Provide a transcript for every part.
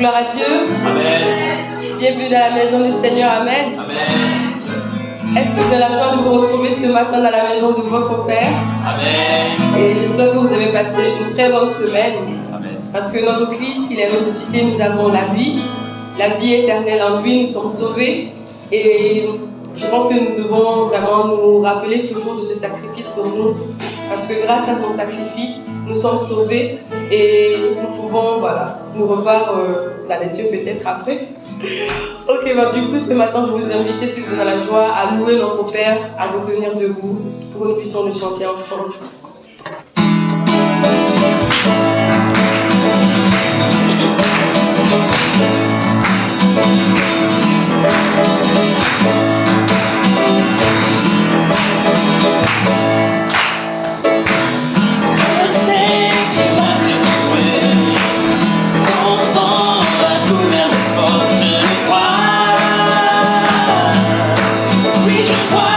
Gloire à Dieu. Amen. Bienvenue dans la maison du Seigneur. Amen. Amen. Est-ce que vous avez la joie de vous retrouver ce matin dans la maison de votre Père? Amen. Et j'espère que vous avez passé une très bonne semaine. Amen. Parce que notre Christ, il est ressuscité, nous avons la vie éternelle en lui, nous sommes sauvés. Et je pense que nous devons vraiment nous rappeler toujours de ce sacrifice pour nous. Parce que grâce à son sacrifice, nous sommes sauvés et nous pouvons nous revoir dans les cieux peut-être après. Ok, du coup ce matin je vous invite, si vous avez la joie, à louer notre Père, à vous tenir debout pour que nous puissions le chanter ensemble. Je crois.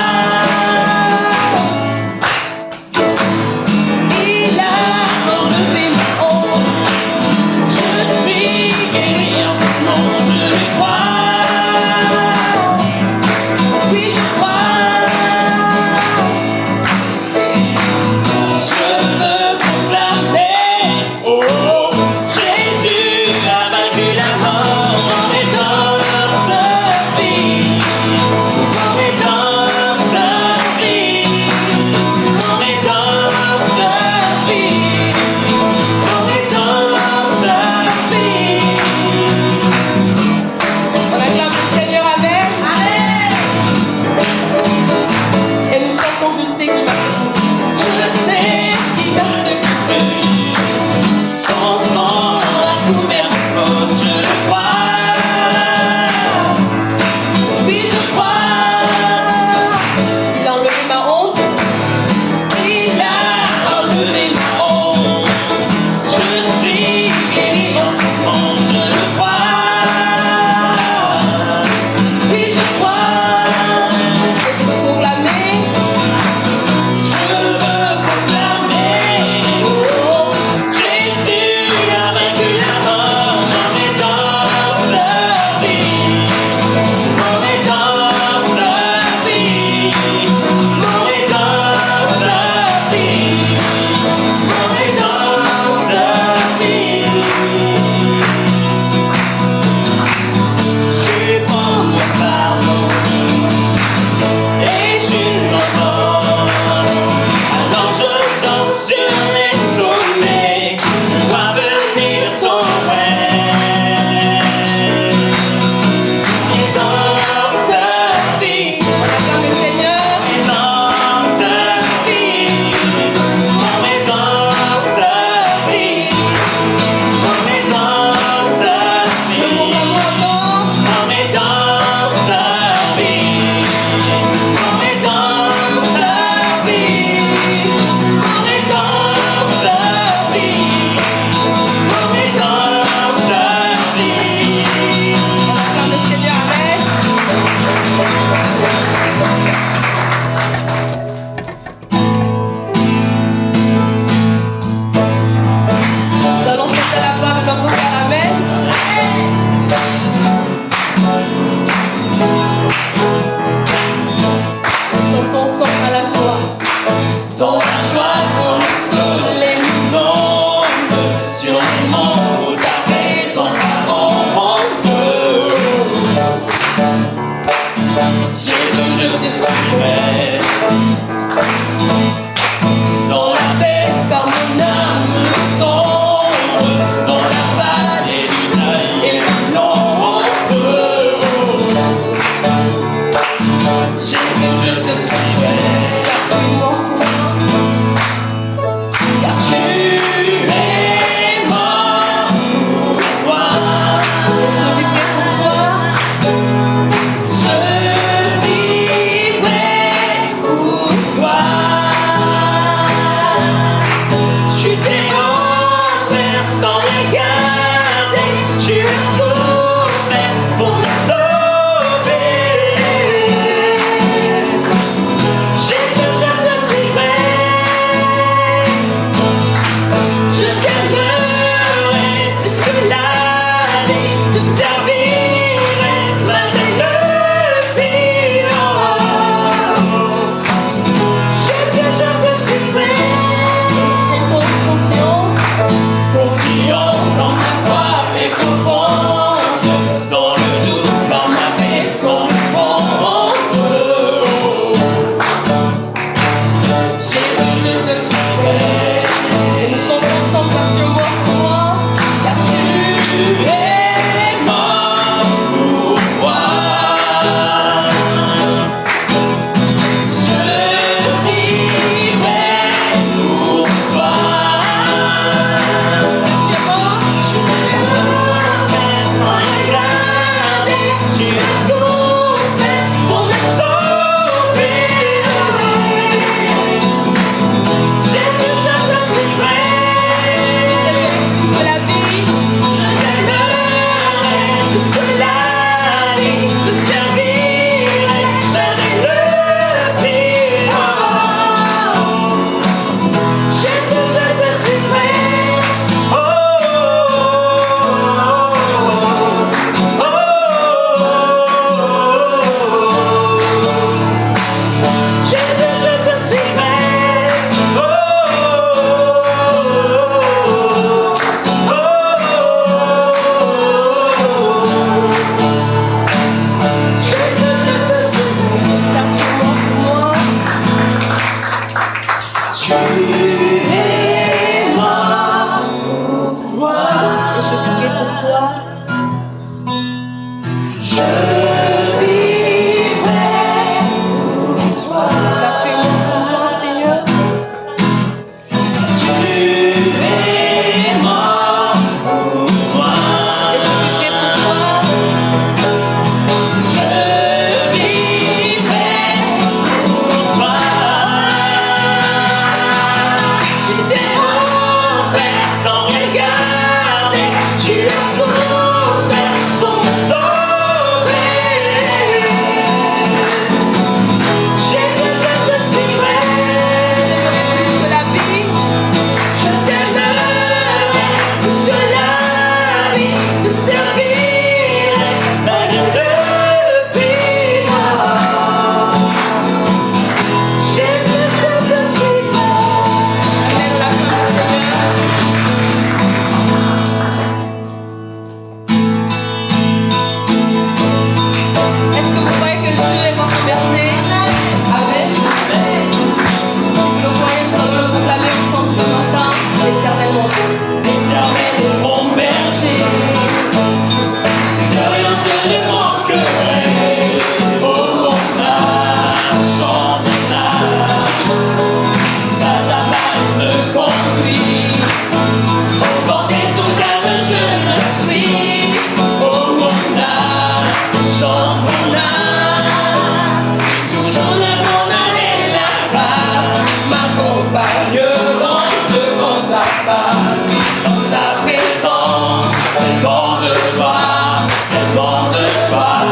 Oh mon âme, chante mon âme. Pas à pas il me conduit. Au bord des eaux calmes je me suis. Oh mon âme, chante mon âme. Toujours le bonheur et la grâce m'accompagneront devant sa face. Dans sa présence, c'est bon de joie, c'est bon de joie.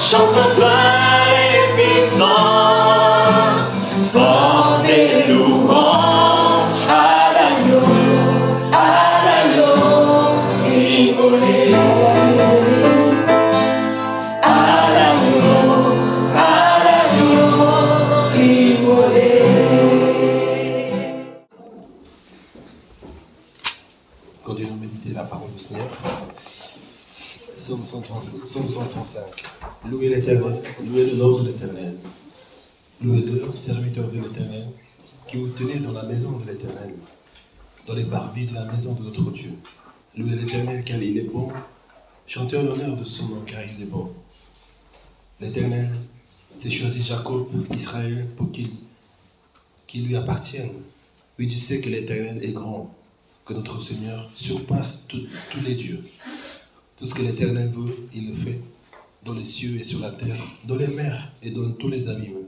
chante gloire et puissance, force et louange à l'agneau immolé. À l'agneau immolé. Continuons à méditer la parole du Seigneur. Psaume 135. Louez l'Éternel, louez le nom de l'Éternel. Louez-le, serviteur de l'Éternel, qui vous tenez dans la maison de l'Éternel, dans les parvis de la maison de notre Dieu. Louez l'Éternel car il est bon. Chantez en l'honneur de son nom car il est bon. L'Éternel s'est choisi Jacob, Israël, pour qu'il lui appartienne. Oui, tu sais que l'Éternel est grand, que notre Seigneur surpasse tous les dieux. Tout ce que l'Éternel veut, il le fait, dans les cieux et sur la terre, dans les mers et dans tous les abîmes.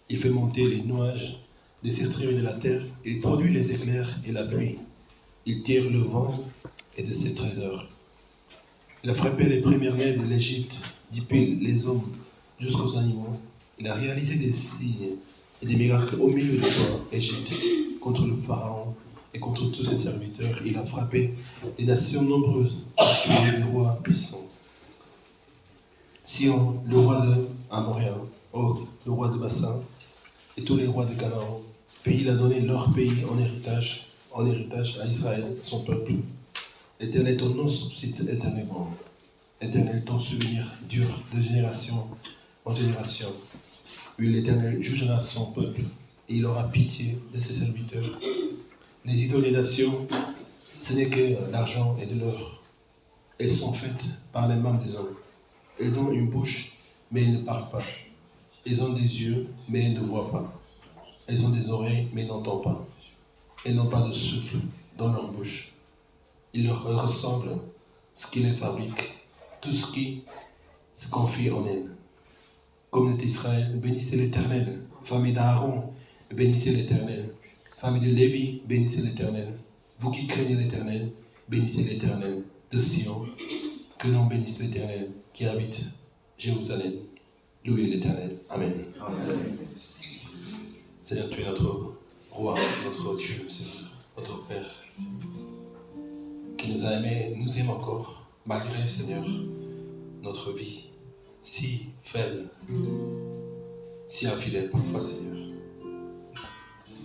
Il fait monter les nuages des extrémités de la terre, il produit les éclairs et la pluie. Il tire le vent et de ses trésors. Il a frappé les premiers-nés de l'Égypte, depuis les hommes jusqu'aux animaux. Il a réalisé des signes et des miracles au milieu de toi, Égypte, contre le Pharaon et contre tous ses serviteurs. Il a frappé des nations nombreuses, tué des rois puissants. Sion, le roi de Amoria, Og, le roi de Bassan, et tous les rois de Canaan. Puis il a donné leur pays en héritage à Israël, son peuple. Éternel, ton nom subsiste éternellement. Éternel, ton souvenir dure de génération en génération. Oui, l'Éternel jugera son peuple, et il aura pitié de ses serviteurs. Les idoles des nations, ce n'est que l'argent et de l'or. Elles sont faites par les mains des hommes. Elles ont une bouche, mais elles ne parlent pas. Elles ont des yeux, mais elles ne voient pas. Elles ont des oreilles, mais elles n'entendent pas. Elles n'ont pas de souffle dans leur bouche. Il leur ressemble ce qui les fabrique, tout ce qui se confie en elles. Communauté d'Israël, bénissez l'Éternel. Famille d'Aaron, bénissez l'Éternel. Famille de Lévi, bénissez l'Éternel. Vous qui craignez l'Éternel, bénissez l'Éternel. De Sion, que l'on bénisse l'Éternel qui habite Jérusalem. Louez l'Éternel. Amen. Amen. Seigneur, tu es notre roi, notre Dieu, Seigneur, notre Père, qui nous a aimés, nous aime encore, malgré, Seigneur, notre vie si faible, si infidèle parfois, Seigneur.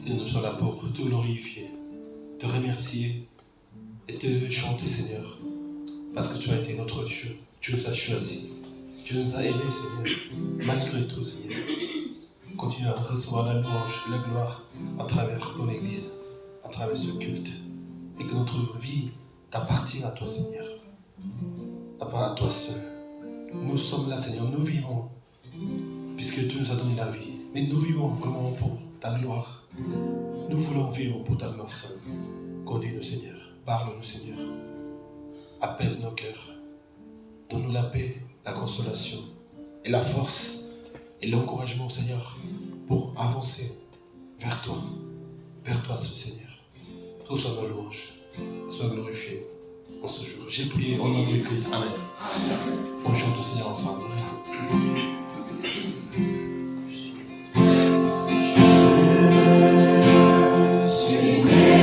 Seigneur, nous sommes là pour te glorifier, te remercier et te chanter, Seigneur, parce que tu as été notre Dieu, tu nous as choisis, tu nous as aimés, Seigneur, malgré tout, Seigneur. Continue à recevoir la louange, la gloire à travers ton Église, à travers ce culte, et que notre vie t'appartienne à toi, Seigneur, pas à toi seul. Nous sommes là, Seigneur, nous vivons, puisque tu nous as donné la vie, mais nous vivons vraiment pour ta gloire. Nous voulons vivre pour ta gloire seule. Conduis-nous, Seigneur, parle-nous, Seigneur, apaise nos cœurs, donne-nous la paix, la consolation et la force et l'encouragement, Seigneur, pour avancer vers toi, ce Seigneur. Reçois nos louanges, sois glorifié en ce jour. J'ai prié au nom de Christ. Amen. On chante au Seigneur ensemble. Je suis né.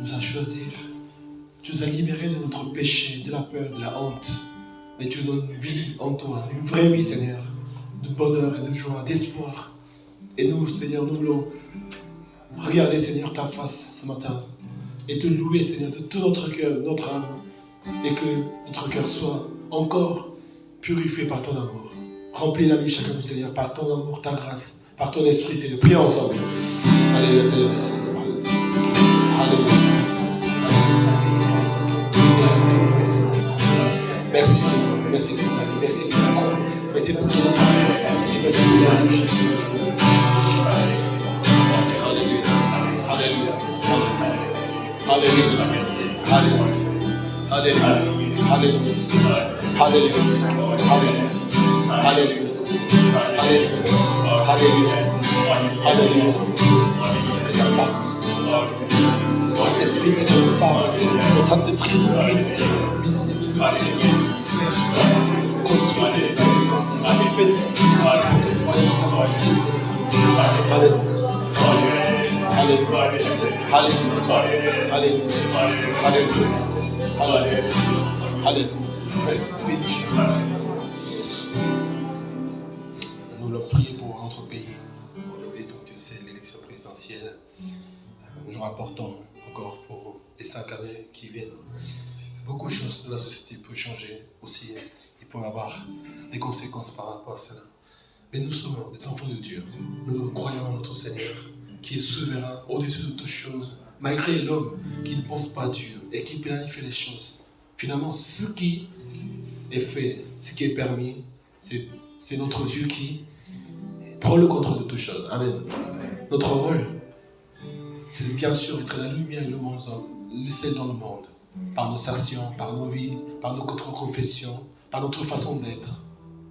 nous as choisis. Tu nous as libérés de notre péché, de la peur, de la honte. Et tu nous donnes une vie en toi, une vraie vie, Seigneur, de bonheur et de joie, d'espoir. Et nous, Seigneur, nous voulons regarder, Seigneur, ta face ce matin et te louer, Seigneur, de tout notre cœur, notre âme, et que notre cœur soit encore purifié par ton amour. Remplis la vie de chacun de nous, Seigneur, par ton amour, ta grâce, par ton esprit, Seigneur. Prions ensemble. Alléluia, Seigneur. Alléluia. Merci, Seigneur. Merci pour la vie. Merci pour la croix. Merci pour ton amour. Merci pour la vie de chacun de nous, Seigneur. Alléluia. Alléluia. Alléluia. Alléluia. Alléluia. Alléluia. Alléluia. Alléluia. Alléluia. Alléluia. Alléluia. Alléluia. Que ta parole, ton Saint-Esprit, c'est ton parole, ton Saint-Esprit, nous construis, nous fais ici, Alléluia. Alléluia. Alléluia. Alléluia. Alléluia. Alléluia. Nous voulons prier pour notre pays. Aujourd'hui, donc, c'est l'élection présidentielle. Nous rapportons encore pour les 5 années qui viennent. Beaucoup de choses de la société peuvent changer aussi. Il peut y avoir des conséquences par rapport à cela. Mais nous sommes des enfants de Dieu. Nous croyons en notre Seigneur qui est souverain au-dessus de toutes choses, malgré l'homme qui ne pense pas Dieu et qui planifie les choses. Finalement, ce qui est fait, ce qui est permis, c'est notre Dieu qui prend le contrôle de toutes choses. Amen. Notre rôle, c'est bien sûr d'être la lumière et le sel dans le monde, par nos actions, par nos vies, par notre confession, par notre façon d'être,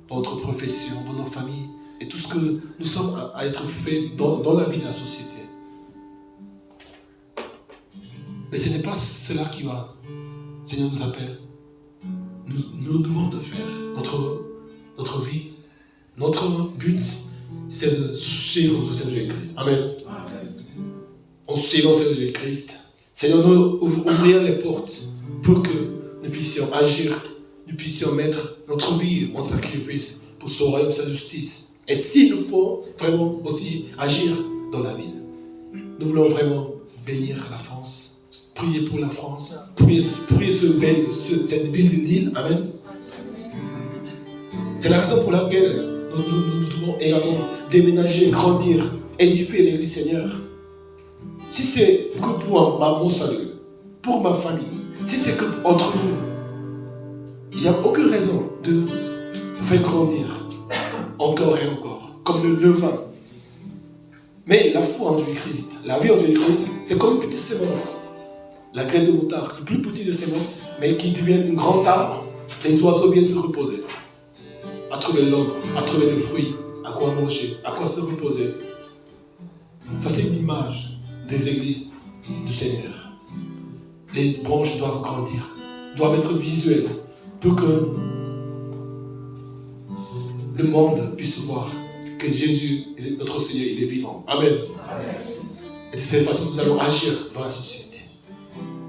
dans notre profession, dans nos familles, et tout ce que nous sommes à être faits dans la vie de la société. Mais ce n'est pas cela qui va. Le Seigneur nous appelle. Nous demande de faire notre vie. Notre but, c'est de suivre le Seigneur Jésus-Christ. Amen. En suivant le Seigneur Jésus-Christ, Seigneur, nous ouvrir les portes pour que nous puissions agir, nous puissions mettre notre vie en sacrifice pour son royaume, sa justice. Et s'il nous faut vraiment aussi agir dans la ville. Nous voulons vraiment bénir la France, prier pour la France, prier cette ville de Lille. Amen. C'est la raison pour laquelle nous devons également déménager, grandir, édifier l'église Seigneur. Si c'est que pour mon salut, pour ma famille, si c'est que entre nous, il n'y a aucune raison de faire grandir encore et encore, comme le levain. Mais la foi en Jésus-Christ, la vie en Jésus-Christ, c'est comme une petite sémence. La graine de moutarde, le plus petit de sémence, mais qui devient un grand arbre, les oiseaux viennent se reposer. À trouver l'ombre, à trouver le fruit, à quoi manger, à quoi se reposer. Ça, c'est une image des églises du Seigneur. Les branches doivent grandir, doivent être visuelles, pour que le monde puisse voir que Jésus, notre Seigneur, il est vivant. Amen. Et de cette façon, nous allons agir dans la société.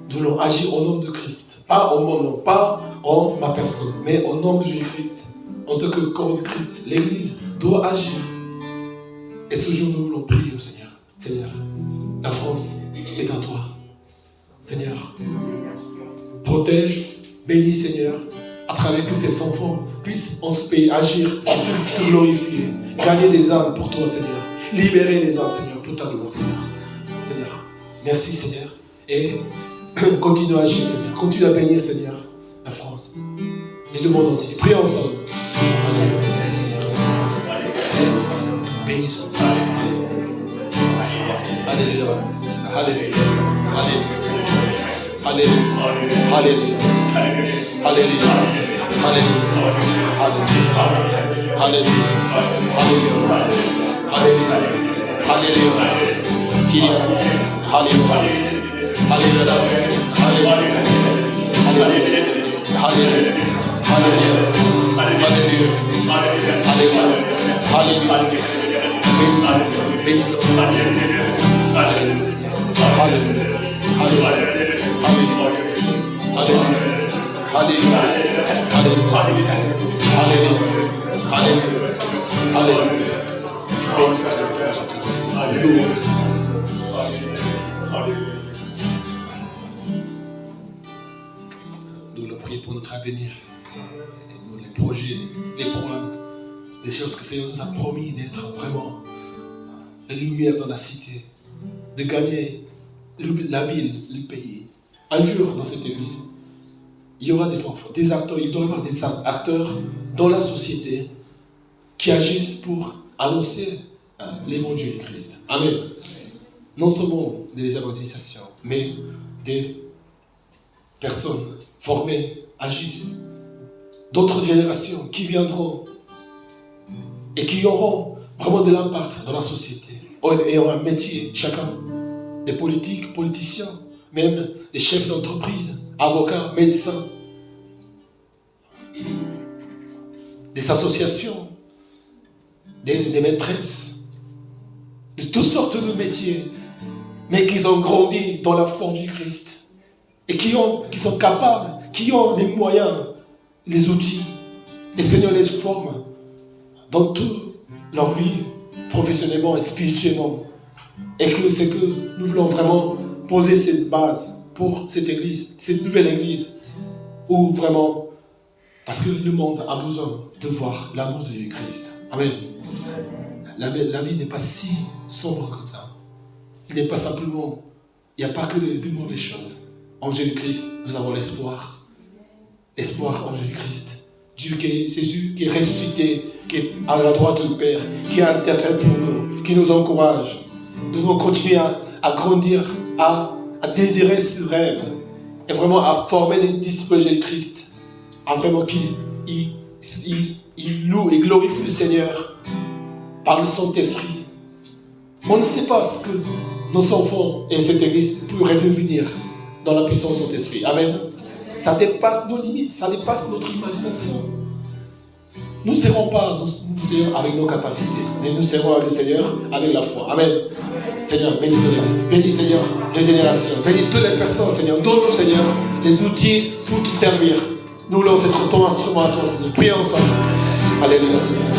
Nous allons agir au nom de Christ. Pas en mon nom, pas en ma personne, mais au nom de Jésus-Christ. En tant que corps de Christ, l'Église doit agir. Et ce jour, nous voulons prier au Seigneur. Seigneur, la France est à toi. Seigneur, protège, bénis, Seigneur, à travers que tes enfants puissent en ce pays agir et te glorifier. Gagner des âmes pour toi, Seigneur. Libérer les âmes, Seigneur, pour ta gloire, Seigneur. Seigneur, merci, Seigneur. Et continue à agir, Seigneur. Continue à bénir, Seigneur, la France et le monde entier. Prions ensemble. Bénissons. Alléluia. Alléluia. Alléluia. Alléluia. Alléluia. Alléluia. Alléluia. Alléluia. Alléluia. Alléluia. Alléluia. Alléluia. Alléluia. Alléluia. Alléluia. Alléluia. Béni Seigneur ton Jésus. Alléluia. Nous le prions pour notre avenir. Et nous, les projets, les programmes, les choses que le Seigneur nous a promis d'être vraiment la lumière dans la cité, de gagner la ville, le pays. Un jour, dans cette église, il y aura des enfants, des acteurs, il doit y avoir des acteurs dans la société qui agissent pour annoncer l'évangile de Christ. Amen. Non seulement des évangélisations, mais des personnes formées agissent. D'autres générations qui viendront et qui auront vraiment de l'impact dans la société, ayant un métier, chacun, des politiques, politiciens, même des chefs d'entreprise, avocats, médecins, des associations, des maîtresses, de toutes sortes de métiers, mais qui ont grandi dans la foi du Christ et qui sont capables, qui ont les moyens, les outils. Le Seigneur les forme dans toute leur vie, professionnellement et spirituellement. Et que c'est que nous voulons vraiment poser cette base pour cette église, cette nouvelle église, où vraiment, parce que le monde a besoin de voir l'amour de Jésus-Christ. Amen. La vie n'est pas si sombre que ça. Il n'est pas simplement, il n'y a pas que de mauvaises choses. En Jésus-Christ, nous avons l'espoir. L'espoir en Jésus-Christ. Jésus qui est ressuscité, qui est à la droite du Père, qui intercède pour nous, qui nous encourage. Nous devons continuer à grandir, à désirer ce rêve, et vraiment à former des disciples de Jésus-Christ, à vraiment qu'il loue et glorifie le Seigneur par le Saint-Esprit. On ne sait pas ce que nos enfants et cette église pourraient devenir dans la puissance du Saint-Esprit. Amen. Ça dépasse nos limites, ça dépasse notre imagination. Nous ne serons pas nous Seigneur avec nos capacités, mais nous serons avec le Seigneur avec la foi. Amen. Seigneur, bénis ton église, bénis Seigneur les générations, bénis toutes les personnes, Seigneur. Donne-nous, Seigneur, les outils pour te servir. Nous voulons être ton instrument à toi, Seigneur. Prions ensemble. Alléluia, Seigneur.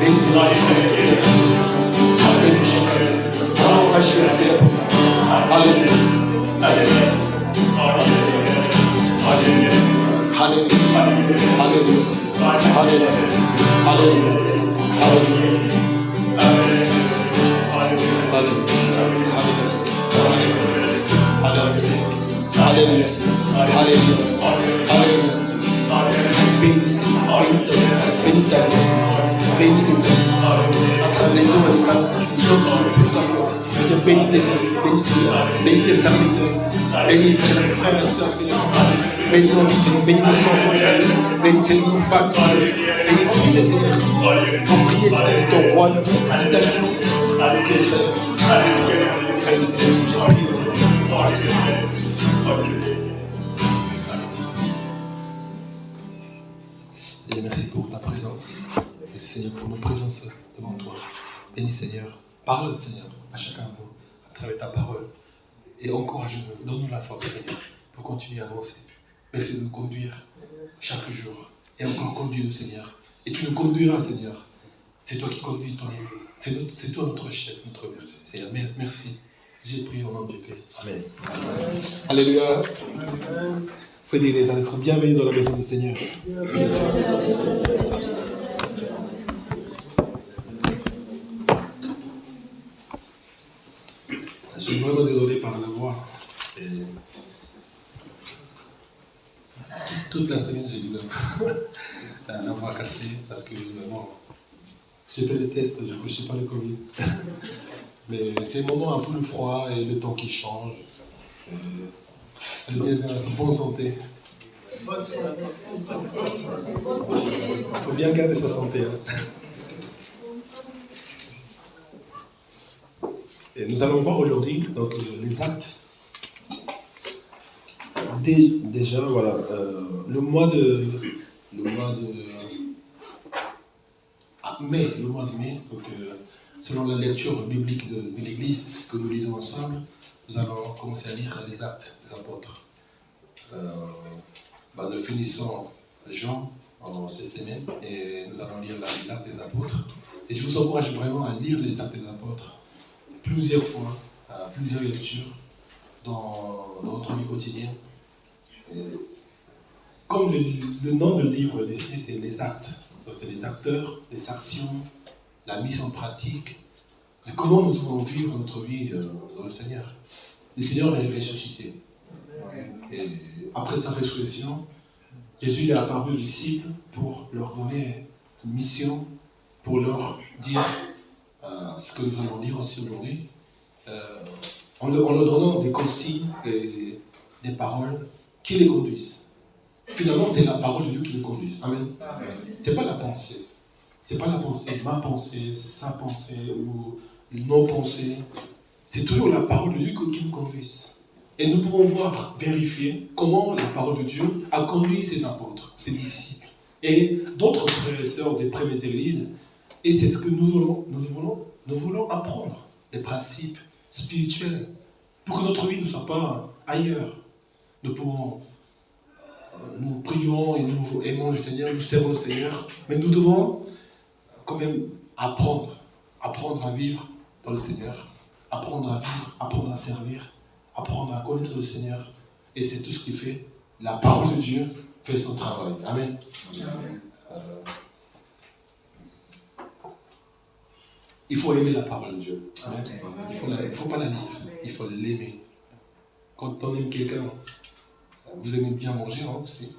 Bénis Seigneur. Alléluia. Alléluia. Bénis ta gloire, bénis le Fils, à travers les dons et les talents, tu nous donnes sur le plus ta gloire. Seigneur, bénis tes églises, bénis tes serviteurs, bénis tes frères et sœurs, Seigneur. Bénis nos vies, Seigneur, bénis nos enfants, Seigneur, bénis nos familles, Seigneur, bénis tous les Seigneur. Pour prier, Seigneur, de ton royaume, de ta justice, que nous soyons, Seigneur, Seigneur, j'ai prié. Seigneur, merci pour ta présence. Merci, Seigneur, pour nos présences devant toi. Bénis, Seigneur. Parle, Seigneur, à chacun de nous, à travers ta parole. Et encourage-nous, donne-nous la force, Seigneur, pour continuer à avancer. Merci de nous conduire chaque jour. Et encore conduire, Seigneur. Et tu nous conduiras, Seigneur. C'est toi qui conduis ton église. C'est toi notre chef, notre berger. Seigneur, merci. J'ai prié au nom de Christ. Amen. Alléluia. Faut dire les uns être bienvenus dans la maison du Seigneur. Je suis vraiment désolé par la voix. Et toute la semaine, j'ai eu la voix cassée parce que vraiment, j'ai fait des tests, je ne sais pas le Covid. Mais c'est un moment un peu le froid et le temps qui change. Allez-y, bonne santé. Il faut bien garder sa santé. Hein. Et nous allons voir aujourd'hui donc, les actes. Déjà, voilà, le mois de mai, donc, selon la lecture biblique de l'Église que nous lisons ensemble, nous allons commencer à lire les Actes des Apôtres. Nous finissons Jean en cette semaine et nous allons lire l'Acte des Apôtres. Et je vous encourage vraiment à lire les Actes des Apôtres plusieurs fois, à plusieurs lectures dans notre vie quotidienne. Comme le nom du livre ici, c'est les actes. Donc c'est les acteurs, les actions, la mise en pratique de comment nous devons vivre notre vie dans le Seigneur. Le Seigneur est ressuscité. Et après sa résurrection, Jésus est apparu aux disciples pour leur donner une mission, pour leur dire ce que nous allons lire aussi aujourd'hui, en leur donnant des consignes, des paroles qui les conduisent. Finalement, c'est la parole de Dieu qui nous conduit. Amen. Ce n'est pas la pensée. Ce n'est pas la pensée, ma pensée, sa pensée ou nos pensées. C'est toujours la parole de Dieu qui nous conduit. Et nous pouvons voir, vérifier comment la parole de Dieu a conduit ses apôtres, ses disciples et d'autres frères et sœurs des premières églises. Et c'est ce que nous voulons apprendre, les principes spirituels, pour que notre vie ne soit pas ailleurs. Nous prions et nous aimons le Seigneur, nous servons le Seigneur, mais nous devons quand même apprendre à vivre dans le Seigneur, apprendre à vivre, apprendre à servir, apprendre à connaître le Seigneur. Et c'est tout ce qui fait. La parole de Dieu fait son travail. Amen. Il faut aimer la parole de Dieu. Amen. Il ne faut pas la lire, il faut l'aimer. Quand on aime quelqu'un, vous aimez bien manger aussi.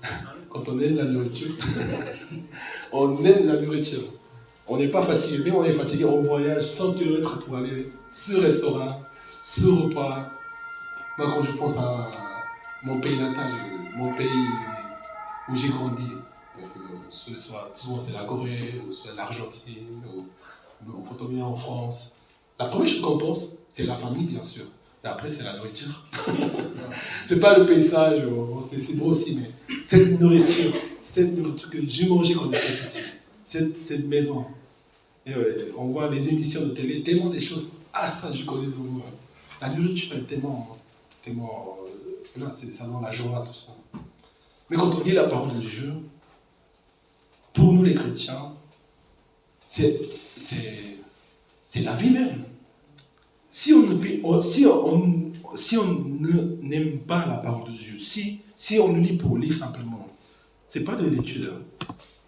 Quand on aime la nourriture, on aime la nourriture. On n'est pas fatigué, même on est fatigué, on voyage 100 km pour aller ce restaurant, ce repas. Moi, quand je pense à mon pays natal, mon pays où j'ai grandi, souvent c'est la Corée, ou c'est l'Argentine, ou quand on vient en France, la première chose qu'on pense, c'est la famille, bien sûr. Et après, c'est la nourriture. C'est pas le paysage, c'est beau aussi, mais cette nourriture que j'ai mangée quand j'étais petit, cette maison. Et on voit les émissions de télé, tellement des choses. Ah, ça, je connais le mot. La nourriture est tellement là, ça donne la joie, tout ça. Mais quand on lit la parole de Dieu, pour nous les chrétiens, c'est la vie même. Si on n'aime pas la parole de Dieu, si on le lit pour lire simplement, c'est pas de l'étude,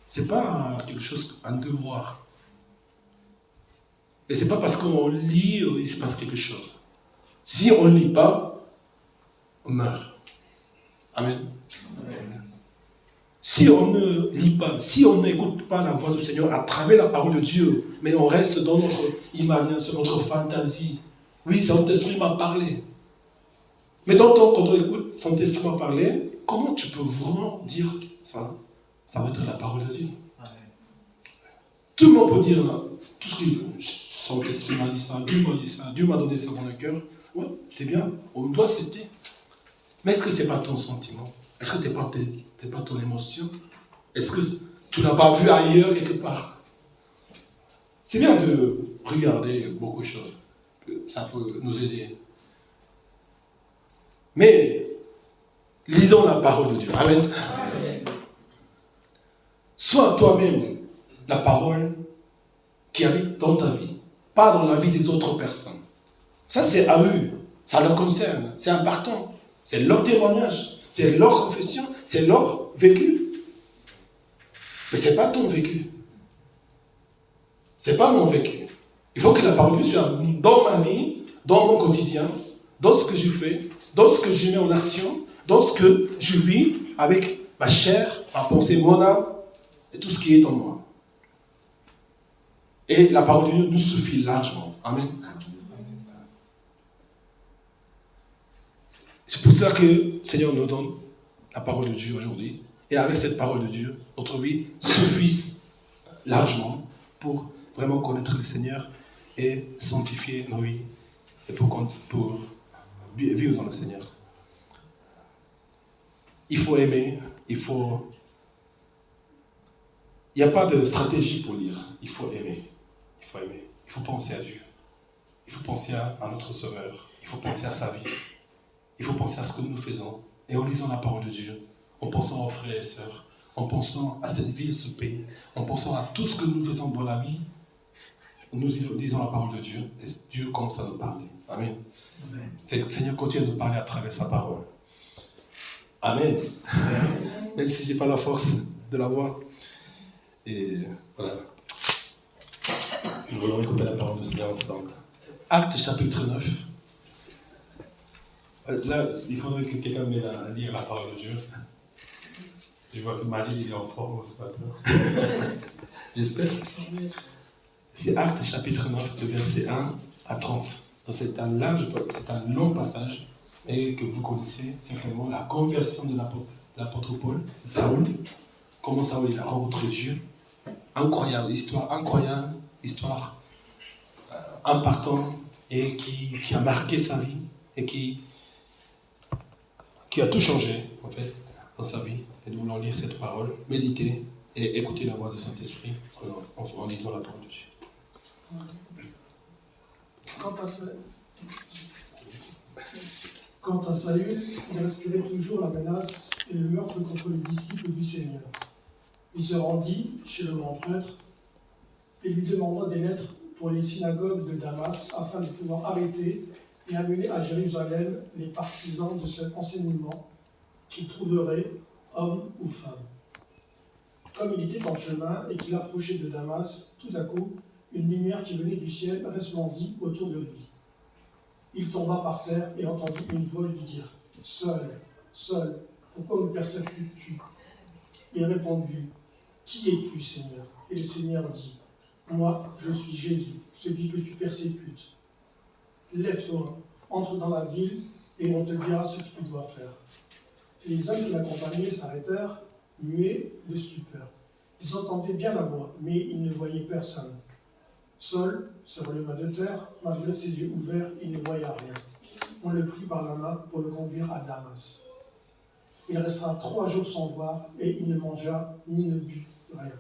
c'est pas quelque chose, un devoir. Et c'est pas parce qu'on lit, il se passe quelque chose. Si on ne lit pas, on meurt. Amen. Amen. Si on ne lit pas, si on n'écoute pas la voix du Seigneur à travers la parole de Dieu, mais on reste dans notre imagination, notre fantaisie. Oui, Saint-Esprit m'a parlé. Mais quand on écoute Saint-Esprit m'a parlé, comment tu peux vraiment dire ça? Ça va être la parole de Dieu. Amen. Tout le monde peut dire tout ce qu'il veut. Saint-Esprit m'a dit ça, Dieu m'a donné ça dans le cœur. Oui, c'est bien, on doit accepter. Mais est-ce que ce n'est pas ton sentiment? Est-ce que ce n'est pas ton émotion? Est-ce que tu ne l'as pas vu ailleurs quelque part? C'est bien de regarder beaucoup de choses. Ça peut nous aider. Mais lisons la parole de Dieu. Amen. Amen. Sois toi-même la parole qui habite dans ta vie, pas dans la vie des autres personnes. Ça, c'est à eux. Ça leur concerne. C'est important. C'est leur témoignage. C'est leur confession. C'est leur vécu. Mais ce n'est pas ton vécu. Ce n'est pas mon vécu. Il faut que la parole de Dieu soit dans ma vie, dans mon quotidien, dans ce que je fais, dans ce que je mets en action, dans ce que je vis avec ma chair, ma pensée, mon âme et tout ce qui est en moi. Et la parole de Dieu nous suffit largement. Amen. C'est pour ça que le Seigneur nous donne la parole de Dieu aujourd'hui. Et avec cette parole de Dieu, notre vie suffit largement pour vraiment connaître le Seigneur et sanctifier nos vies et pour vivre dans le Seigneur. Il faut aimer, il n'y a pas de stratégie pour lire, il faut aimer. Il faut aimer. il faut penser à Dieu. Il faut penser à notre Sauveur. Il faut penser à sa vie. Il faut penser à ce que nous faisons. Et en lisant la parole de Dieu, en pensant aux frères et sœurs, en pensant à cette ville, ce pays, en pensant à tout ce que nous faisons dans la vie, nous lisons la parole de Dieu et Dieu commence à nous parler. Amen. Amen. Le Seigneur continue de nous parler à travers sa parole. Amen. Amen. Même si je n'ai pas la force de la voir. Et voilà. Nous voulons écouter la parole du Seigneur ensemble. Actes chapitre 9. Là, il faudrait que quelqu'un m'aide à lire la parole de Dieu. Je vois que Magid est en forme ce matin. J'espère. C'est Actes chapitre 9, de verset 1 à 30. Donc c'est un long passage et que vous connaissez certainement la conversion de l'apôtre Paul, Saül. Comment Saül il a rencontré Dieu. Incroyable, histoire impactante et qui a marqué sa vie et qui a tout changé en fait dans sa vie. Et nous voulons lire cette parole, méditer et écouter la voix du Saint-Esprit en lisant la parole de Dieu. Quant à Saül, il respirait toujours la menace et le meurtre contre les disciples du Seigneur. Il se rendit chez le grand prêtre et lui demanda des lettres pour les synagogues de Damas afin de pouvoir arrêter et amener à Jérusalem les partisans de cet enseignement qu'il trouverait, hommes ou femmes. Comme il était en chemin et qu'il approchait de Damas, tout à coup, une lumière qui venait du ciel resplendit autour de lui. Il tomba par terre et entendit une voix lui dire « Saül, Saül, pourquoi me persécutes-tu » Il répondit « Qui es-tu, Seigneur » Et le Seigneur dit « Moi, je suis Jésus, celui que tu persécutes. Lève-toi, entre dans la ville et on te dira ce que tu dois faire. » Les hommes qui l'accompagnaient s'arrêtèrent, muets de stupeur. Ils entendaient bien la voix, mais ils ne voyaient personne. Saül se releva de terre, malgré ses yeux ouverts, il ne voyait rien. On le prit par la main pour le conduire à Damas. Il resta 3 jours sans voir, et il ne mangea ni ne but rien.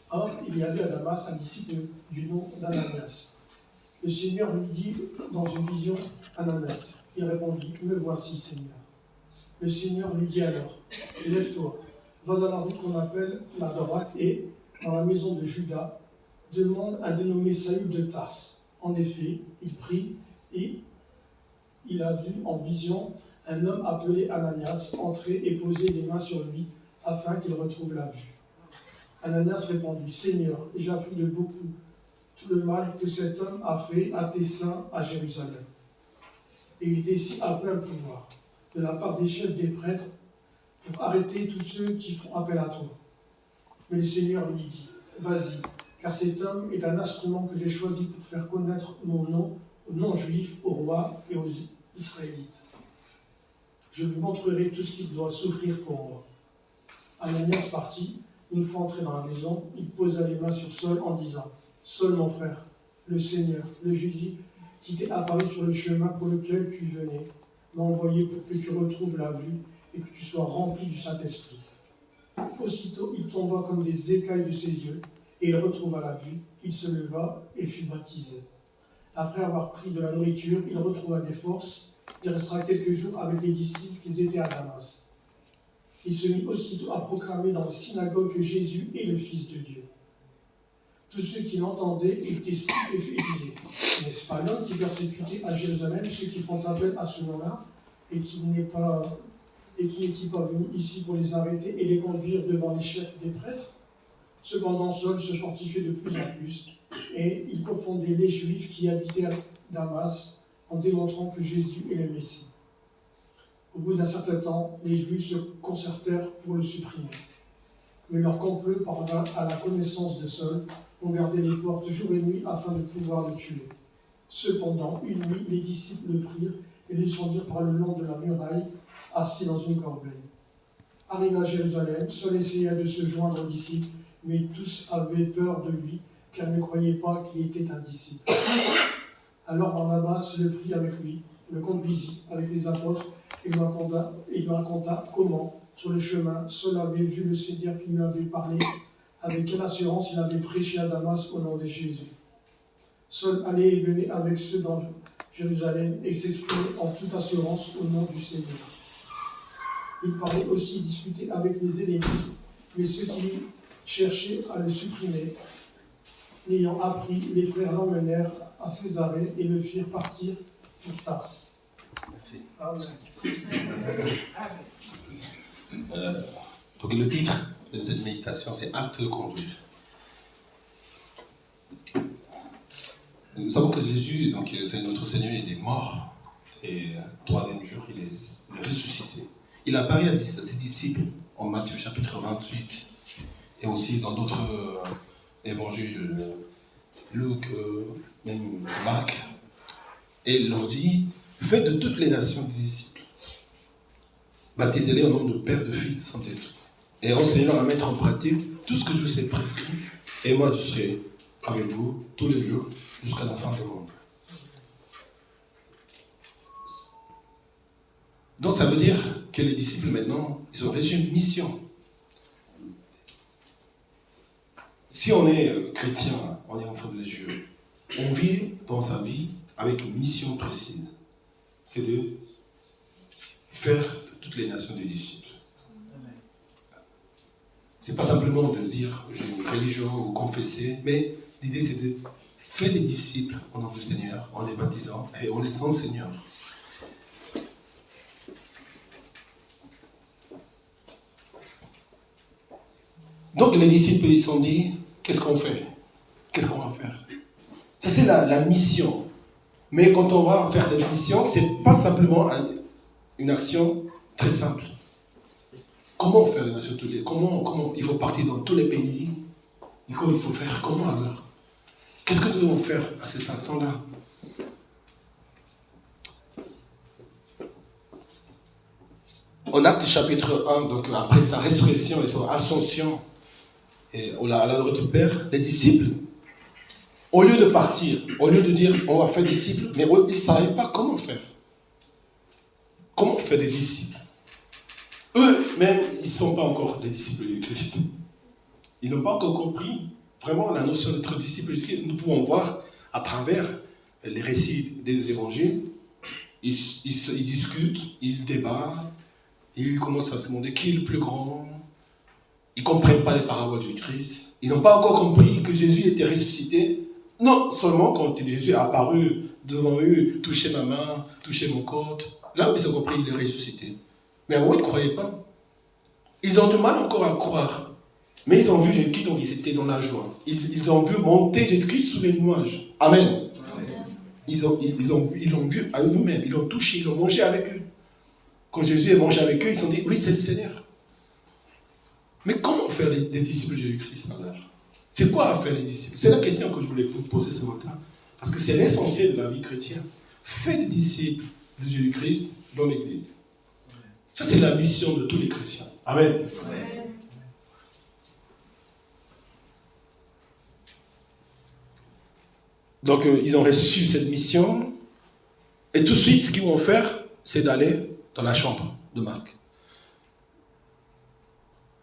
Or, il y avait à Damas un disciple du nom d'Ananias. Le Seigneur lui dit dans une vision, Ananias. Il répondit, me voici, Seigneur. Le Seigneur lui dit alors, lève-toi, va dans la rue qu'on appelle la droite et, dans la maison de Judas, demande un dénommé Saül de Tarse. En effet, il prit et il a vu en vision un homme appelé Ananias entrer et poser les mains sur lui afin qu'il retrouve la vue. Ananias répondit, Seigneur, j'ai appris de beaucoup tout le mal que cet homme a fait à tes saints à Jérusalem. Et il était si à plein pouvoir de la part des chefs des prêtres pour arrêter tous ceux qui font appel à toi. Mais le Seigneur lui dit, vas-y, car cet homme est un instrument que j'ai choisi pour faire connaître mon nom aux non-juifs, aux rois et aux Israélites. Je lui montrerai tout ce qu'il doit souffrir pour moi. Ananias partit. Une fois entré dans la maison, il posa les mains sur Saül en disant, Saül mon frère, le Seigneur, le Jésus, qui t'est apparu sur le chemin pour lequel tu venais, m'a envoyé pour que tu retrouves la vue et que tu sois rempli du Saint-Esprit. Aussitôt, il tomba comme des écailles de ses yeux, et il retrouva la vue. Il se leva et fut baptisé. Après avoir pris de la nourriture, il retrouva des forces. Il restera quelques jours avec les disciples qui étaient à Damas. Il se mit aussitôt à proclamer dans les synagogues que Jésus est le Fils de Dieu. Tous ceux qui l'entendaient étaient stupéfaits et disaient, n'est-ce pas l'homme qui persécutait à Jérusalem ceux qui font appel à ce nom-là et qui n'est-il pas venu ici pour les arrêter et les conduire devant les chefs des prêtres? Cependant, Saül se fortifiait de plus en plus et il confondait les Juifs qui habitaient à Damas en démontrant que Jésus est le Messie. Au bout d'un certain temps, les Juifs se concertèrent pour le supprimer. Mais leur complot parvint à la connaissance de Saül. On gardait les portes jour et nuit afin de pouvoir le tuer. Cependant, une nuit, les disciples le prirent et le descendirent par le long de la muraille, assis dans une corbeille. Arrivé à Jérusalem, Saül essaya de se joindre aux disciples, mais tous avaient peur de lui, car ils ne croyaient pas qu'il était un disciple. Alors Barnabas le prit avec lui, le conduisit avec les apôtres, et lui raconta comment, sur le chemin, Saül avait vu le Seigneur qui lui avait parlé, avec quelle assurance il avait prêché à Damas au nom de Jésus. Seul aller et venir avec ceux dans Jérusalem et s'exprimer en toute assurance au nom du Seigneur. Il parlait aussi discuter avec les hellénistes, mais ceux qui cherchaient à le supprimer. L'ayant appris, les frères l'emmenèrent à Césarée et le firent partir pour Tarse. Merci. Amen. Donc le titre de cette méditation, c'est Acte de conduite. Nous savons que Jésus, donc c'est notre Seigneur, il est mort et le troisième jour, il est ressuscité. Il apparaît à ses disciples en Matthieu chapitre 28 et aussi dans d'autres évangiles, Luc, même Marc, et il leur dit, faites de toutes les nations des disciples, baptisez-les au nom de Père, de Fils, de Saint-Esprit, et enseignez-leur à mettre en pratique tout ce que je vous ai prescrit, et moi je serai avec vous tous les jours jusqu'à la fin du monde. Donc ça veut dire que les disciples maintenant, ils ont reçu une mission. Si on est chrétien, on est enfant de Dieu, on vit dans sa vie avec une mission précise. C'est de faire de toutes les nations des disciples. C'est pas simplement de dire j'ai une religion ou confesser, mais l'idée c'est de faire des disciples au nom du Seigneur, en les baptisant et en les enseignant. Donc les disciples, ils se sont dit, qu'est-ce qu'on fait? Qu'est-ce qu'on va faire? Ça c'est la mission. Mais quand on va faire cette mission, c'est pas simplement une action très simple. Comment faire une action toutes les... Comment il faut partir dans tous les pays? Il faut faire comment alors? Qu'est-ce que nous devons faire à cet instant-là? En Actes chapitre 1, donc après sa résurrection et son ascension, et à la droite du Père, les disciples, au lieu de partir, au lieu de dire on va faire des disciples, mais ils ne savaient pas comment faire. Comment faire des disciples? Eux-mêmes, ils ne sont pas encore des disciples du Christ. Ils n'ont pas encore compris vraiment la notion d'être disciple du Christ. Nous pouvons voir à travers les récits des évangiles, ils discutent, ils débattent, ils commencent à se demander qui est le plus grand. Ils ne comprennent pas les paraboles du Christ. Ils n'ont pas encore compris que Jésus était ressuscité. Non seulement quand Jésus est apparu devant eux, touché ma main, touché mon côte. Là, ils ont compris qu'il est ressuscité. Mais avant, ils ne croyaient pas. Ils ont du mal encore à croire. Mais ils ont vu Jésus-Christ, donc ils étaient dans la joie. Ils ont vu monter Jésus-Christ sous les nuages. Amen. Ils l'ont vu à eux-mêmes. Ils l'ont touché, ils l'ont mangé avec eux. Quand Jésus est mangé avec eux, ils se sont dit, oui, c'est le Seigneur. Mais comment faire des disciples de Jésus-Christ alors? C'est quoi faire des disciples? C'est la question que je voulais vous poser ce matin. Parce que c'est l'essentiel de la vie chrétienne. Faites des disciples de Jésus-Christ dans l'Église. Ça, c'est la mission de tous les chrétiens. Amen. Amen. Donc, ils ont reçu cette mission. Et tout de suite, ce qu'ils vont faire, c'est d'aller dans la chambre de Marc.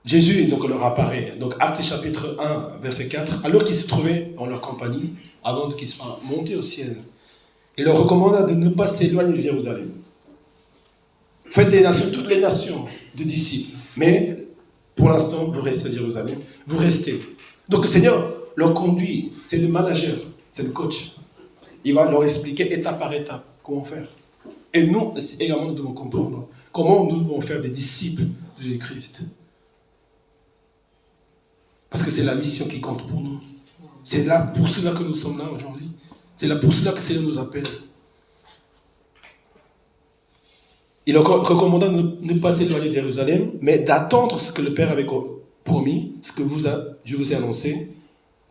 Jésus donc leur apparaît, donc Actes chapitre 1, verset 4, alors qu'ils se trouvaient en leur compagnie, avant qu'ils soient montés au ciel. Il leur recommanda de ne pas s'éloigner de Jérusalem. Faites des nations, toutes les nations, des disciples. Mais pour l'instant, vous restez à Jérusalem, vous restez. Donc le Seigneur leur conduit, c'est le manager, c'est le coach. Il va leur expliquer étape par étape comment faire. Et nous également, nous devons comprendre comment nous devons faire des disciples de Jésus-Christ. Parce que c'est la mission qui compte pour nous. C'est là pour cela que nous sommes là aujourd'hui. C'est là pour cela que le Seigneur nous appelle. Il recommanda de ne pas s'éloigner de Jérusalem, mais d'attendre ce que le Père avait promis, ce que je vous ai annoncé.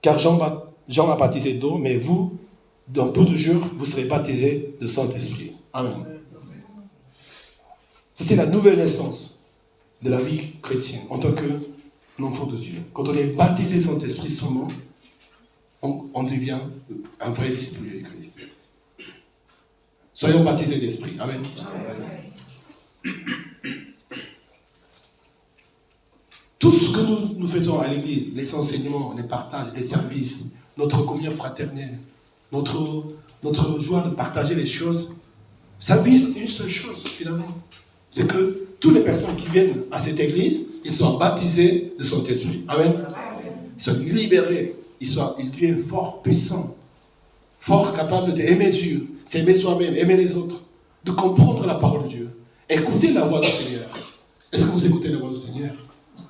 Car Jean a baptisé d'eau, mais vous, dans peu de jours, vous serez baptisés de Saint-Esprit. Amen. Ça, c'est la nouvelle naissance de la vie chrétienne en tant qu'enfant de Dieu. Quand on est baptisé Saint-Esprit seulement, on devient un vrai disciple de Christ. Soyons baptisés d'esprit. Amen. Tout ce que nous faisons à l'église, les enseignements, les partages, les services, notre communion fraternelle, notre joie de partager les choses, ça vise une seule chose finalement. C'est que toutes les personnes qui viennent à cette église, ils sont baptisés de son esprit. Amen. Ils sont libérés. Ils deviennent forts, puissants, forts, capables d'aimer Dieu, s'aimer soi-même, aimer les autres, de comprendre la parole de Dieu, écouter la voix du Seigneur. Est-ce que vous écoutez la voix du Seigneur?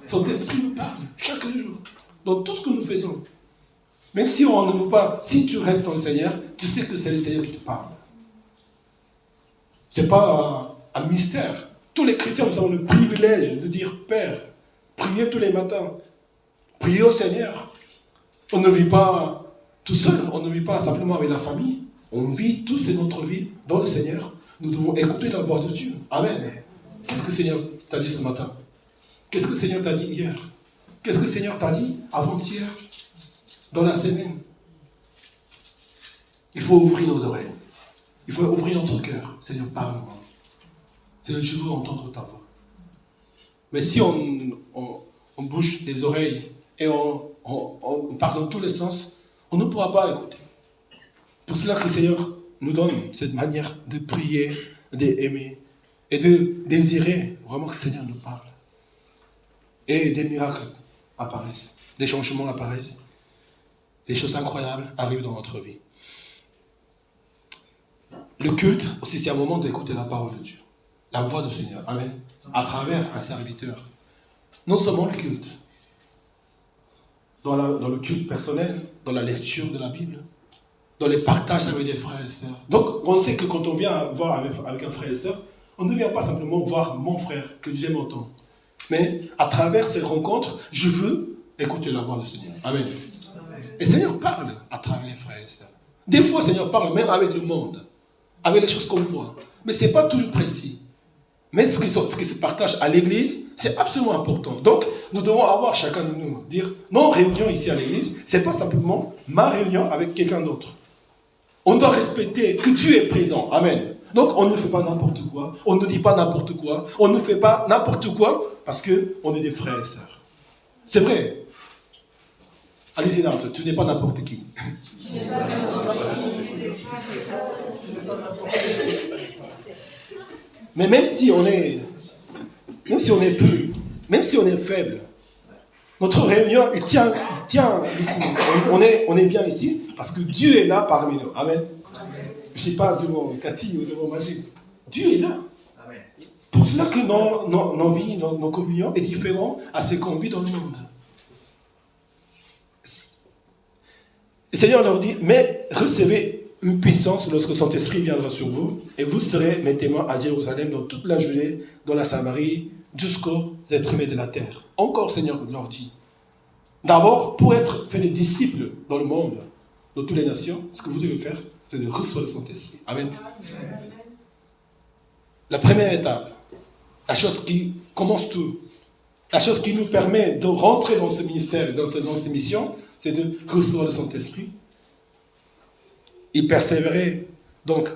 Son esprit nous parle chaque jour, dans tout ce que nous faisons. Même si on ne veut pas, si tu restes dans le Seigneur, tu sais que c'est le Seigneur qui te parle. Ce n'est pas un mystère. Tous les chrétiens, nous avons le privilège de dire Père, priez tous les matins, priez au Seigneur. On ne vit pas tout seul, on ne vit pas simplement avec la famille. On vit tous notre vie dans le Seigneur. Nous devons écouter la voix de Dieu. Amen. Qu'est-ce que le Seigneur t'a dit ce matin? Qu'est-ce que le Seigneur t'a dit hier? Qu'est-ce que le Seigneur t'a dit avant-hier? Dans la semaine? Il faut ouvrir nos oreilles. Il faut ouvrir notre cœur. Seigneur, parle-moi. Seigneur, je veux entendre ta voix. Mais si on bouche les oreilles et on part dans tous les sens, on ne pourra pas écouter. Pour cela que le Seigneur nous donne cette manière de prier, d'aimer et de désirer vraiment que le Seigneur nous parle. Et des miracles apparaissent, des changements apparaissent, des choses incroyables arrivent dans notre vie. Le culte aussi, c'est un moment d'écouter la parole de Dieu, la voix du Seigneur. Amen. À travers un serviteur. Non seulement le culte, dans le culte personnel, dans la lecture de la Bible, dans les partages avec des frères et sœurs. Donc, on sait que quand on vient voir avec un frère et sœur, on ne vient pas simplement voir mon frère que j'aime autant. Mais à travers ces rencontres, je veux écouter la voix du Seigneur. Amen. Et le Seigneur parle à travers les frères et sœurs. Des fois, le Seigneur parle même avec le monde, avec les choses qu'on voit. Mais ce n'est pas toujours précis. Mais ce qui se partage à l'église, c'est absolument important. Donc, nous devons avoir chacun de nous, dire, nos réunions ici à l'église, ce n'est pas simplement ma réunion avec quelqu'un d'autre. On doit respecter que Dieu est présent. Amen. Donc, on ne fait pas n'importe quoi. On ne dit pas n'importe quoi. On ne fait pas n'importe quoi parce qu'on est des frères et sœurs. C'est vrai. Allez-y, Nante, tu n'es pas n'importe qui. Mais même si on est peu, même si on est faible, notre réunion, il tient du coup. On est bien ici parce que Dieu est là parmi nous. Amen. Je ne sais pas devant Cathy ou devant Magie. Dieu est là. Amen. Pour cela que nos vies, nos communions est différent à ce qu'on vit dans le monde. Le Seigneur leur dit, mais recevez une puissance lorsque son esprit viendra sur vous, et vous serez mes témoins à Jérusalem, dans toute la Judée, dans la Samarie, jusqu'aux extrémités de la terre. Encore, le Seigneur leur dit, d'abord, pour être fait des disciples dans le monde, dans toutes les nations, ce que vous devez faire, c'est de recevoir le Saint-Esprit. Amen. La première étape, la chose qui commence tout, la chose qui nous permet de rentrer dans ce ministère, dans ces missions, c'est de recevoir le Saint-Esprit. Il persévérait donc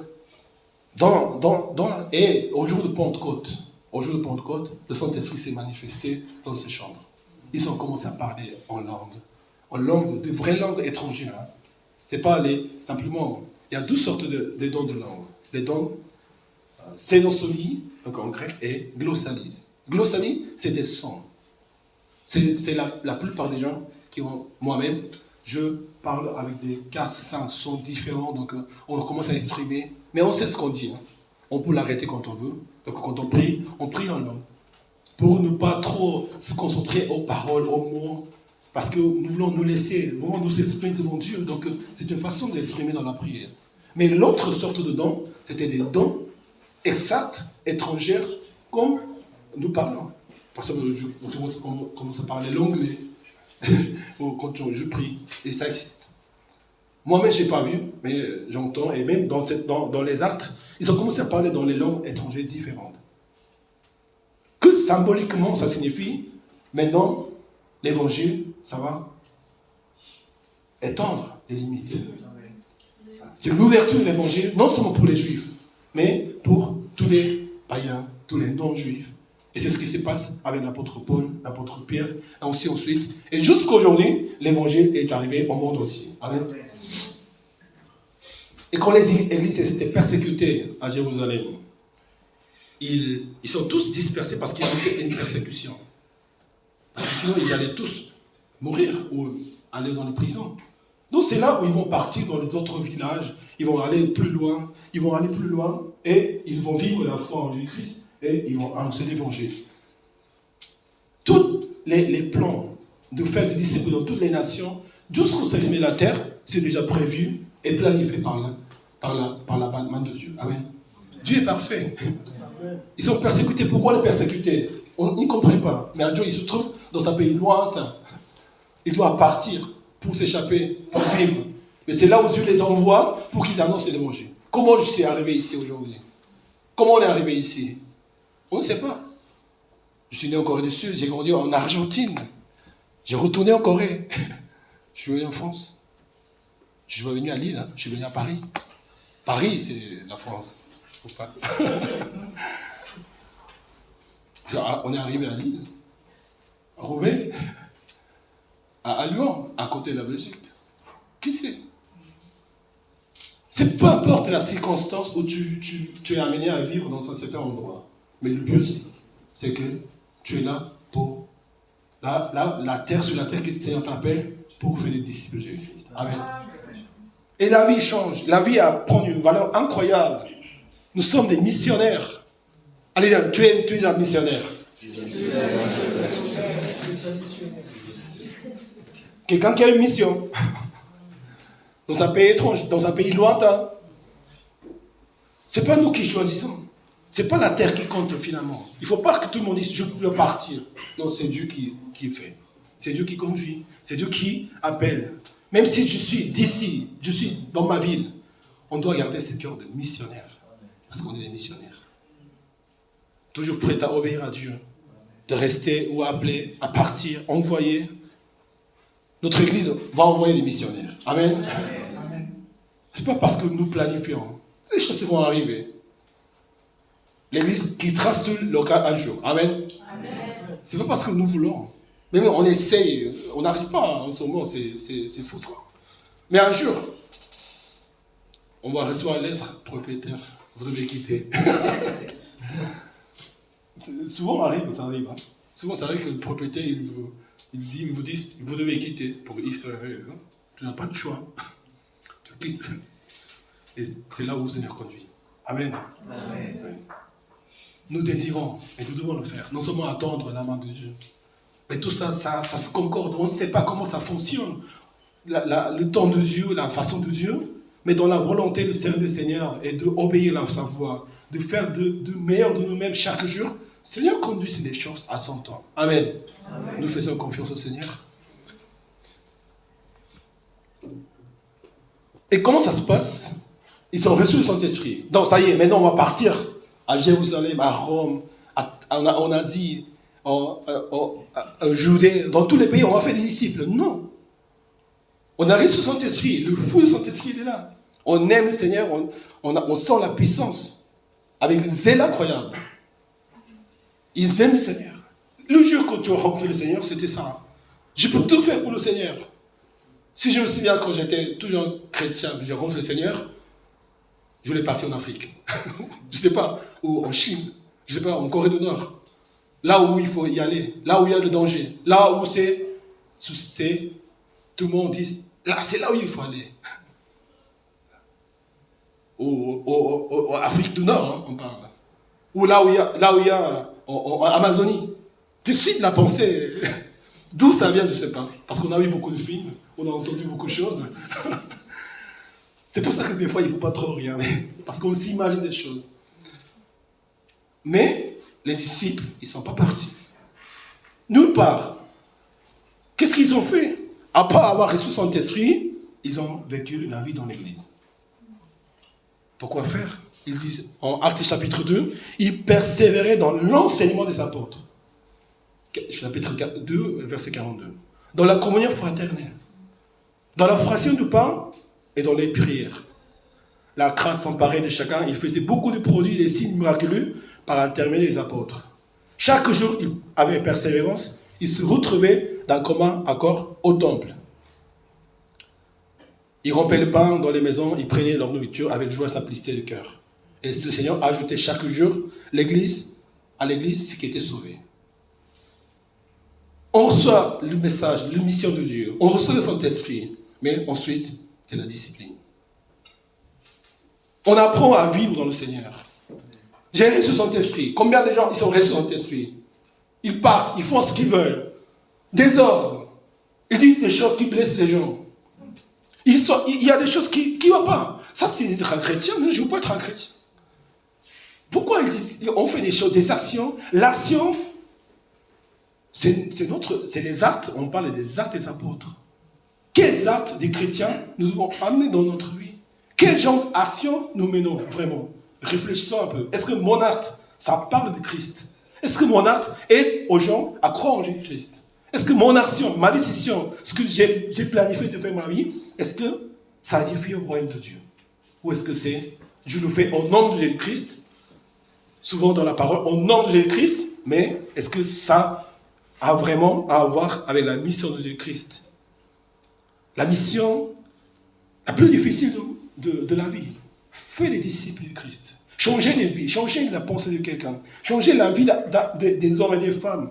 et au jour de Pentecôte, le Saint-Esprit s'est manifesté dans ces chambres. Ils ont commencé à parler en langue, de vraies langues étrangères. Hein. C'est pas simplement. Il y a 12 sortes de dons de langue. Les dons sénosolie, donc en grec, et glossalie. Glossalie, c'est des sons. C'est la plupart des gens qui ont, moi-même, je parle avec des 4-5 sons différents, donc on commence à exprimer, mais on sait ce qu'on dit. Hein. On peut l'arrêter quand on veut. Donc quand on prie en langue. Pour ne pas trop se concentrer aux paroles, aux mots, parce que nous voulons nous laisser, vraiment nous exprimer devant Dieu. Donc c'est une façon de l'exprimer dans la prière. Mais l'autre sorte de dons, c'était des dons exacts, étrangères, comme nous parlons. Parce que je commence à parler l'anglais quand je prie, et ça existe. Moi-même, je n'ai pas vu, mais j'entends, et même dans les actes, ils ont commencé à parler dans les langues étrangères différentes. Que symboliquement, ça signifie, maintenant, l'évangile, ça va étendre les limites. C'est l'ouverture de l'évangile, non seulement pour les juifs, mais pour tous les païens, tous les non-juifs. Et c'est ce qui se passe avec l'apôtre Paul, l'apôtre Pierre, et aussi ensuite. Et jusqu'à aujourd'hui, l'évangile est arrivé au monde entier. Amen. Et quand les églises étaient persécutées à Jérusalem, ils sont tous dispersés parce qu'il y avait une persécution. Parce que sinon, ils allaient tous mourir ou aller dans les prisons. Donc c'est là où ils vont partir dans les autres villages, ils vont aller plus loin, et ils vont vivre la foi en Jésus-Christ et ils vont annoncer l'évangile. Tous les plans de faire des disciples dans toutes les nations, jusqu'au sommet de la terre, c'est déjà prévu et planifié par la main de Dieu. Amen. Dieu est parfait. Ils sont persécutés. Pourquoi les persécuter? On n'y comprend pas. Mais un jour, il se trouve dans un pays lointain. Il doit partir pour s'échapper, pour vivre. Mais c'est là où Dieu les envoie pour qu'ils annoncent l'évangile. Comment je suis arrivé ici aujourd'hui? Comment on est arrivé ici? On ne sait pas. Je suis né en Corée du Sud, j'ai grandi en Argentine. J'ai retourné en Corée. Je suis venu en France. Je suis venu à Lille, hein. Je suis venu à Paris. Paris, c'est la France. Faut pas. On est arrivé à Lille, à Roubaix, à Lyon, à côté de la Belgique. Qui sait? C'est peu importe la circonstance où tu es amené à vivre dans un certain endroit. Mais le but, c'est que tu es là pour la terre sur la terre que le Seigneur t'appelle pour faire des disciples de Jésus-Christ. Amen. Et la vie change. La vie prend une valeur incroyable. Nous sommes des missionnaires. Allez, tu es un missionnaire. Quelqu'un qui a une mission dans un pays étrange, dans un pays lointain. Ce n'est pas nous qui choisissons. Ce n'est pas la terre qui compte finalement. Il ne faut pas que tout le monde dise je peux partir. Non, c'est Dieu qui fait. C'est Dieu qui conduit. C'est Dieu qui appelle. Même si je suis d'ici, je suis dans ma ville, on doit garder ce cœur de missionnaire. Parce qu'on est des missionnaires. Toujours prêt à obéir à Dieu. De rester ou appeler, à partir, envoyer. Notre église va envoyer des missionnaires. Amen. Ce n'est pas parce que nous planifions. Les choses vont arriver. L'église quittera sur le local un jour. Amen. Ce n'est pas parce que nous voulons. Même on essaye, on n'arrive pas en ce moment, c'est foutu. Mais un jour, on va recevoir une lettre propriétaire. Vous devez quitter. Souvent ça arrive. Hein. Souvent ça arrive que le propriétaire, il vous dit, vous devez quitter pour X raison. Tu n'as pas de choix. Tu quittes. Et c'est là où le Seigneur conduit. Amen. Amen. Nous désirons, et nous devons le faire. Non seulement attendre la main de Dieu, mais tout ça se concorde. On ne sait pas comment ça fonctionne. Le temps de Dieu, la façon de Dieu, mais dans la volonté de servir le Seigneur et d'obéir à sa voix, de faire de meilleur de nous-mêmes chaque jour, le Seigneur conduit les choses à son temps. Amen. Amen. Nous faisons confiance au Seigneur. Et comment ça se passe? Ils ont reçu le Saint-Esprit. Donc ça y est, maintenant on va partir à Jérusalem, à Rome, en Asie, en Judée, dans tous les pays, on va faire des disciples. Non. On a reçu le Saint-Esprit. Le feu du Saint-Esprit, il est là. On aime le Seigneur, on sent la puissance, avec un zèle incroyable. Ils aiment le Seigneur. Le jour que tu as rencontré le Seigneur, c'était ça. Je peux tout faire pour le Seigneur. Si je me souviens quand j'étais toujours chrétien, j'ai rencontré le Seigneur, je voulais partir en Afrique. Je ne sais pas, ou en Chine, je ne sais pas, en Corée du Nord. Là où il faut y aller, là où il y a le danger, là où c'est tout le monde dit, là c'est là où il faut aller. En Afrique du Nord, hein, on parle. Ou là où il y a en Amazonie. Tout de suite la pensée, d'où ça vient, je ne sais pas. Parce qu'on a vu beaucoup de films, on a entendu beaucoup de choses. C'est pour ça que des fois, il ne faut pas trop regarder. Parce qu'on s'imagine des choses. Mais les disciples, ils ne sont pas partis. Nulle part. Qu'est-ce qu'ils ont fait? À part avoir reçu son esprit, ils ont vécu la vie dans l'église. Pourquoi faire? Ils disent en Actes chapitre 2, ils persévéraient dans l'enseignement des apôtres. Chapitre 2, verset 42. Dans la communion fraternelle. Dans la fraction du pain et dans les prières. La crainte s'emparait de chacun. Il faisait beaucoup de produits et des signes miraculeux par l'intermédiaire des apôtres. Chaque jour, ils avaient persévérance. Ils se retrouvaient d'un commun accord au temple. Ils rompaient le pain dans les maisons, ils prenaient leur nourriture avec joie et simplicité de cœur. Et le Seigneur ajoutait chaque jour à l'église ce qui était sauvé. On reçoit le message, la mission de Dieu, on reçoit le Saint-Esprit, mais ensuite, c'est la discipline. On apprend à vivre dans le Seigneur. J'ai reçu le Saint-Esprit. Combien de gens ils sont reçus le Saint-Esprit? Ils partent, ils font ce qu'ils veulent. Désordre. Ils disent des choses qui blessent les gens. Il y a des choses qui ne vont pas. Ça, c'est être un chrétien, mais je ne veux pas être un chrétien. Pourquoi on fait des choses, des actions? L'action, c'est les actes, on parle des actes des apôtres. Quels actes des chrétiens nous devons amener dans notre vie? Quel genre d'action nous menons vraiment? Réfléchissons un peu. Est-ce que mon acte, ça parle de Christ? Est-ce que mon acte aide aux gens à croire en Jésus-Christ? Est-ce que mon action, ma décision, ce que j'ai planifié de faire ma vie, est-ce que ça édifie au royaume de Dieu? Ou est-ce que je le fais au nom de Jésus-Christ? Souvent dans la parole, au nom de Jésus-Christ, mais est-ce que ça a vraiment à voir avec la mission de Jésus-Christ? La mission la plus difficile de la vie. Fais les disciples du Christ. Changez les vies, changez la pensée de quelqu'un, changez la vie des hommes et des femmes.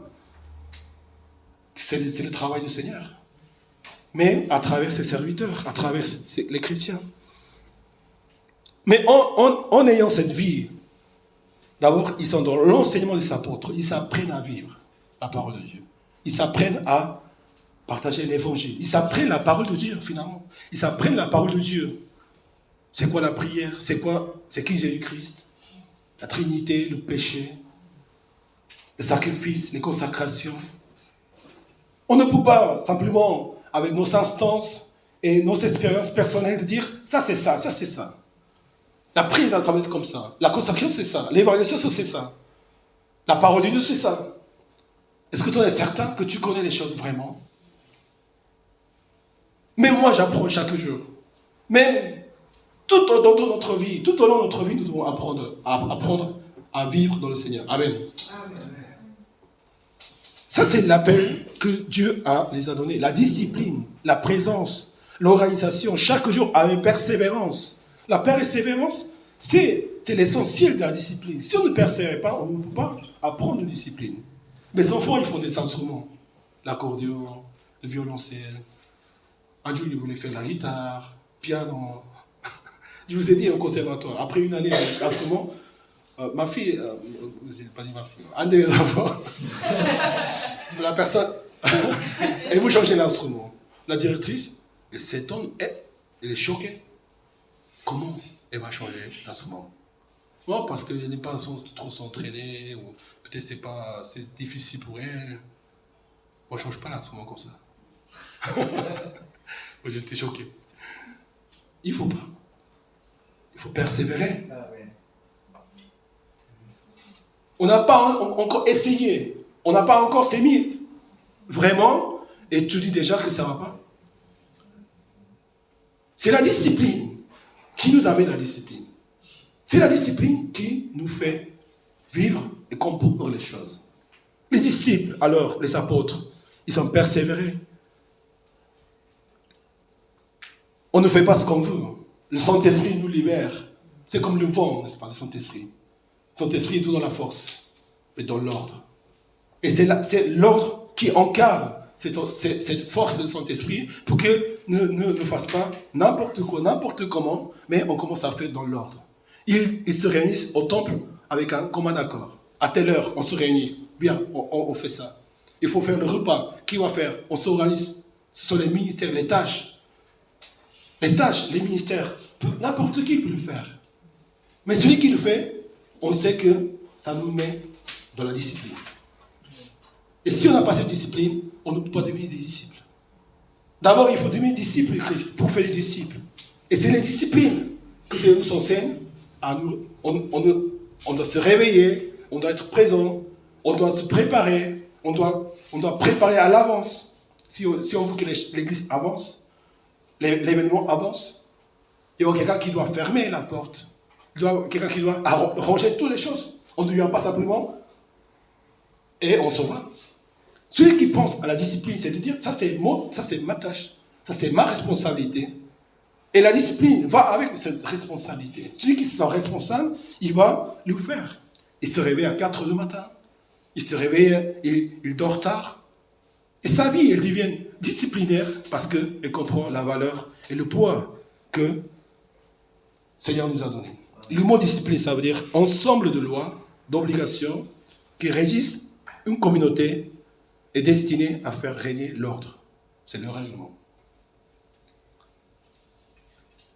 C'est le travail du Seigneur. Mais à travers ses serviteurs, à travers les chrétiens. Mais en ayant cette vie, d'abord, ils sont dans l'enseignement des apôtres. Ils s'apprennent à vivre la parole de Dieu. Ils s'apprennent à partager l'évangile. Ils s'apprennent la parole de Dieu, finalement. Ils s'apprennent la parole de Dieu. C'est quoi la prière? C'est qui Jésus-Christ? La Trinité, le péché, le sacrifice, les consacrations. On ne peut pas simplement, avec nos instances et nos expériences personnelles, dire ça c'est ça, ça c'est ça. La prière, ça va être comme ça. La consacration, c'est ça. L'évaluation, c'est ça. La parole de Dieu, c'est ça. Est-ce que tu es certain que tu connais les choses vraiment? Mais moi, j'apprends chaque jour. Mais tout au long de notre vie, nous devons apprendre à vivre dans le Seigneur. Amen. Amen. Ça, c'est l'appel que Dieu les a donné. La discipline, la présence, l'organisation, chaque jour avec persévérance. La persévérance, c'est l'essentiel de la discipline. Si on ne persévère pas, on ne peut pas apprendre une discipline. Mes enfants, ils font des instruments. L'accordéon, le violoncelle. Un jour, ils voulaient faire la guitare, piano. Je vous ai dit au conservatoire, après une année d'instrument, ma fille, je n'ai pas dit ma fille, un de mes enfants, la personne, elle veut changer l'instrument. La directrice, elle s'étonne, elle est choquée. Comment elle va changer l'instrument? Bon, parce qu'elle n'est pas trop s'entraîner, ou peut-être c'est difficile pour elle. Moi, je ne change pas l'instrument comme ça. Moi, j'étais choqué. Il ne faut pas. Il faut persévérer. On n'a pas encore essayé. On n'a pas encore s'est mis vraiment, et tu dis déjà que ça ne va pas. C'est la discipline qui nous amène à la discipline. C'est la discipline qui nous fait vivre et comprendre les choses. Les disciples, alors, les apôtres, ils sont persévérés. On ne fait pas ce qu'on veut. Le Saint-Esprit nous libère. C'est comme le vent, n'est-ce pas, le Saint-Esprit. Le Saint-Esprit est tout dans la force, mais dans l'ordre. Et c'est l'ordre qui encadre cette force du Saint-Esprit pour que ne fasse pas n'importe quoi, n'importe comment, mais on commence à faire dans l'ordre. Ils se réunissent au temple avec un commun accord. À telle heure, on se réunit. Viens, on fait ça. Il faut faire le repas. Qui va faire? On s'organise. Ce sont les ministères, les tâches. Les tâches, les ministères, n'importe qui peut le faire. Mais celui qui le fait, on sait que ça nous met dans la discipline. Et si on n'a pas cette discipline, on ne peut pas devenir des disciples. D'abord, il faut devenir disciple de Christ pour faire des disciples. Et c'est les disciplines que Seigneur nous enseigne. On doit se réveiller, on doit être présent, on doit se préparer, on doit préparer à l'avance. Si on veut que l'Église avance, l'événement avance, il y a quelqu'un qui doit fermer la porte. Quelqu'un qui doit ranger toutes les choses. On ne vient pas simplement et on s'en va. Celui qui pense à la discipline, c'est de dire, ça c'est ma tâche, ça c'est ma responsabilité. Et la discipline va avec cette responsabilité. Celui qui se sent responsable, il va le faire. Il se réveille à 4 heures du matin. Il se réveille et il dort tard. Et sa vie, elle devient disciplinaire parce qu'elle comprend la valeur et le poids que le Seigneur nous a donné. Le mot discipline, ça veut dire ensemble de lois, d'obligations qui régissent une communauté et destinée à faire régner l'ordre. C'est le règlement.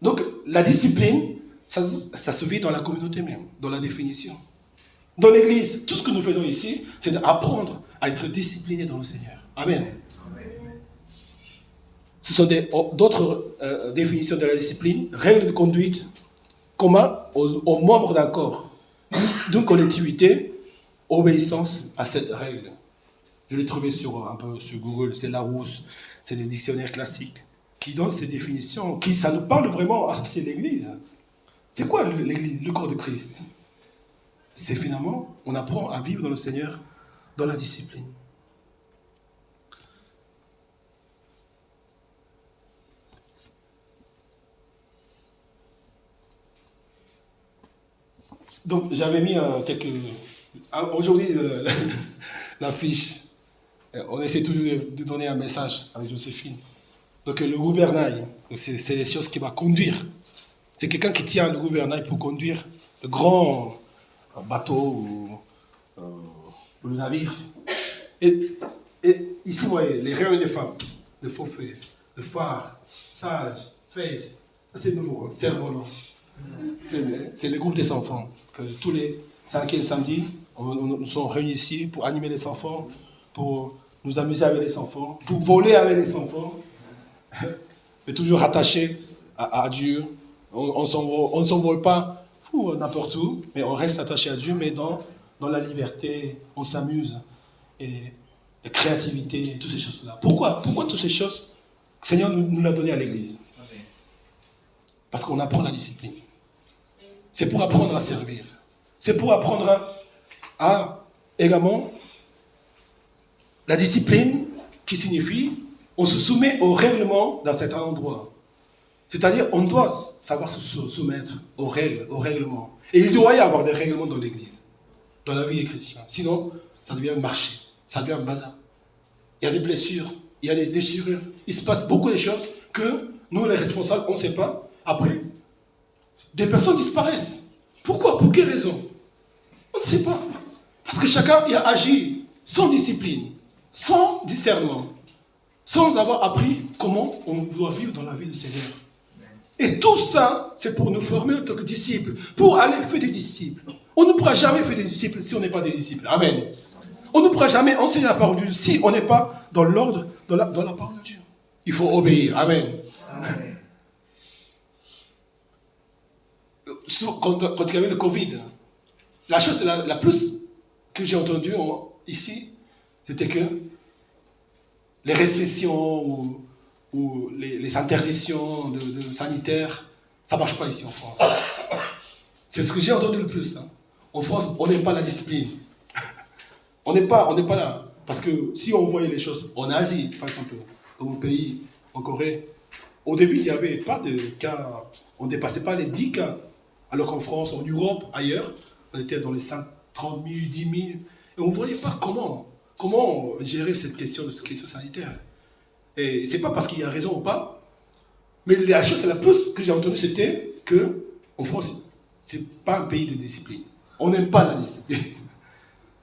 Donc, la discipline, ça se vit dans la communauté même, dans la définition. Dans l'Église, tout ce que nous faisons ici, c'est d'apprendre à être discipliné dans le Seigneur. Amen. Ce sont d'autres définitions de la discipline, règles de conduite communes aux membres d'un corps, d'une collectivité, obéissance à cette règle. Je l'ai trouvé un peu sur Google, c'est Larousse, c'est des dictionnaires classiques qui donnent ces définitions, ça nous parle vraiment, c'est l'Église. C'est quoi l'Église, le corps de Christ? C'est finalement, on apprend à vivre dans le Seigneur, dans la discipline. Donc, j'avais mis aujourd'hui, la fiche. On essaie toujours de donner un message avec Joséphine. Donc, le gouvernail, c'est des choses qui va conduire. C'est quelqu'un qui tient le gouvernail pour conduire le grand bateau ou le navire. Et ici, vous voyez, les rayons des femmes, le forfait, le phare, sage, face, c'est nouveau, cerf-volant. C'est le groupe des enfants. Que tous les 5e samedi, nous sommes réunis ici pour animer les enfants, pour nous amuser avec les enfants, pour voler avec les enfants, mais toujours attachés à Dieu. On ne s'envole pas n'importe où, mais on reste attaché à Dieu, mais dans la liberté, on s'amuse, et la créativité, et toutes ces choses-là. Pourquoi toutes ces choses? Le Seigneur nous l'a donné à l'Église. Parce qu'on apprend la discipline. C'est pour apprendre à servir. C'est pour apprendre à également la discipline qui signifie on se soumet au règlement d'un certain endroit. C'est-à-dire on doit savoir se soumettre aux règles, au règlement. Et il doit y avoir des règlements dans l'Église, dans la vie des chrétiens. Sinon, ça devient un marché, ça devient un bazar. Il y a des blessures, il y a des déchirures. Il se passe beaucoup de choses que nous, les responsables, on ne sait pas. Après, des personnes disparaissent. Pourquoi? Pour quelle raison? On ne sait pas. Parce que chacun a agi sans discipline, sans discernement, sans avoir appris comment on doit vivre dans la vie du Seigneur. Et tout ça, c'est pour nous former en tant que disciples, pour aller faire des disciples. On ne pourra jamais faire des disciples si on n'est pas des disciples. Amen. On ne pourra jamais enseigner la parole de Dieu si on n'est pas dans l'ordre, dans la parole de Dieu. Il faut obéir. Amen. Amen. Quand il y avait le Covid, la chose la plus que j'ai entendue ici, c'était que les restrictions ou les interdictions de sanitaires, ça ne marche pas ici en France. C'est ce que j'ai entendu le plus. Hein. En France, on n'aime pas la discipline. On n'est pas là. Parce que si on voyait les choses en Asie, par exemple, dans mon pays, en Corée, au début, il n'y avait pas de cas, on ne dépassait pas les 10 cas. Alors qu'en France, en Europe, ailleurs, on était dans les 30 000, 10 000. Et on ne voyait pas comment gérer cette question de crise sanitaire. Et ce n'est pas parce qu'il y a raison ou pas, mais la chose la plus que j'ai entendue, c'était qu'en France, ce n'est pas un pays de discipline. On n'aime pas la discipline.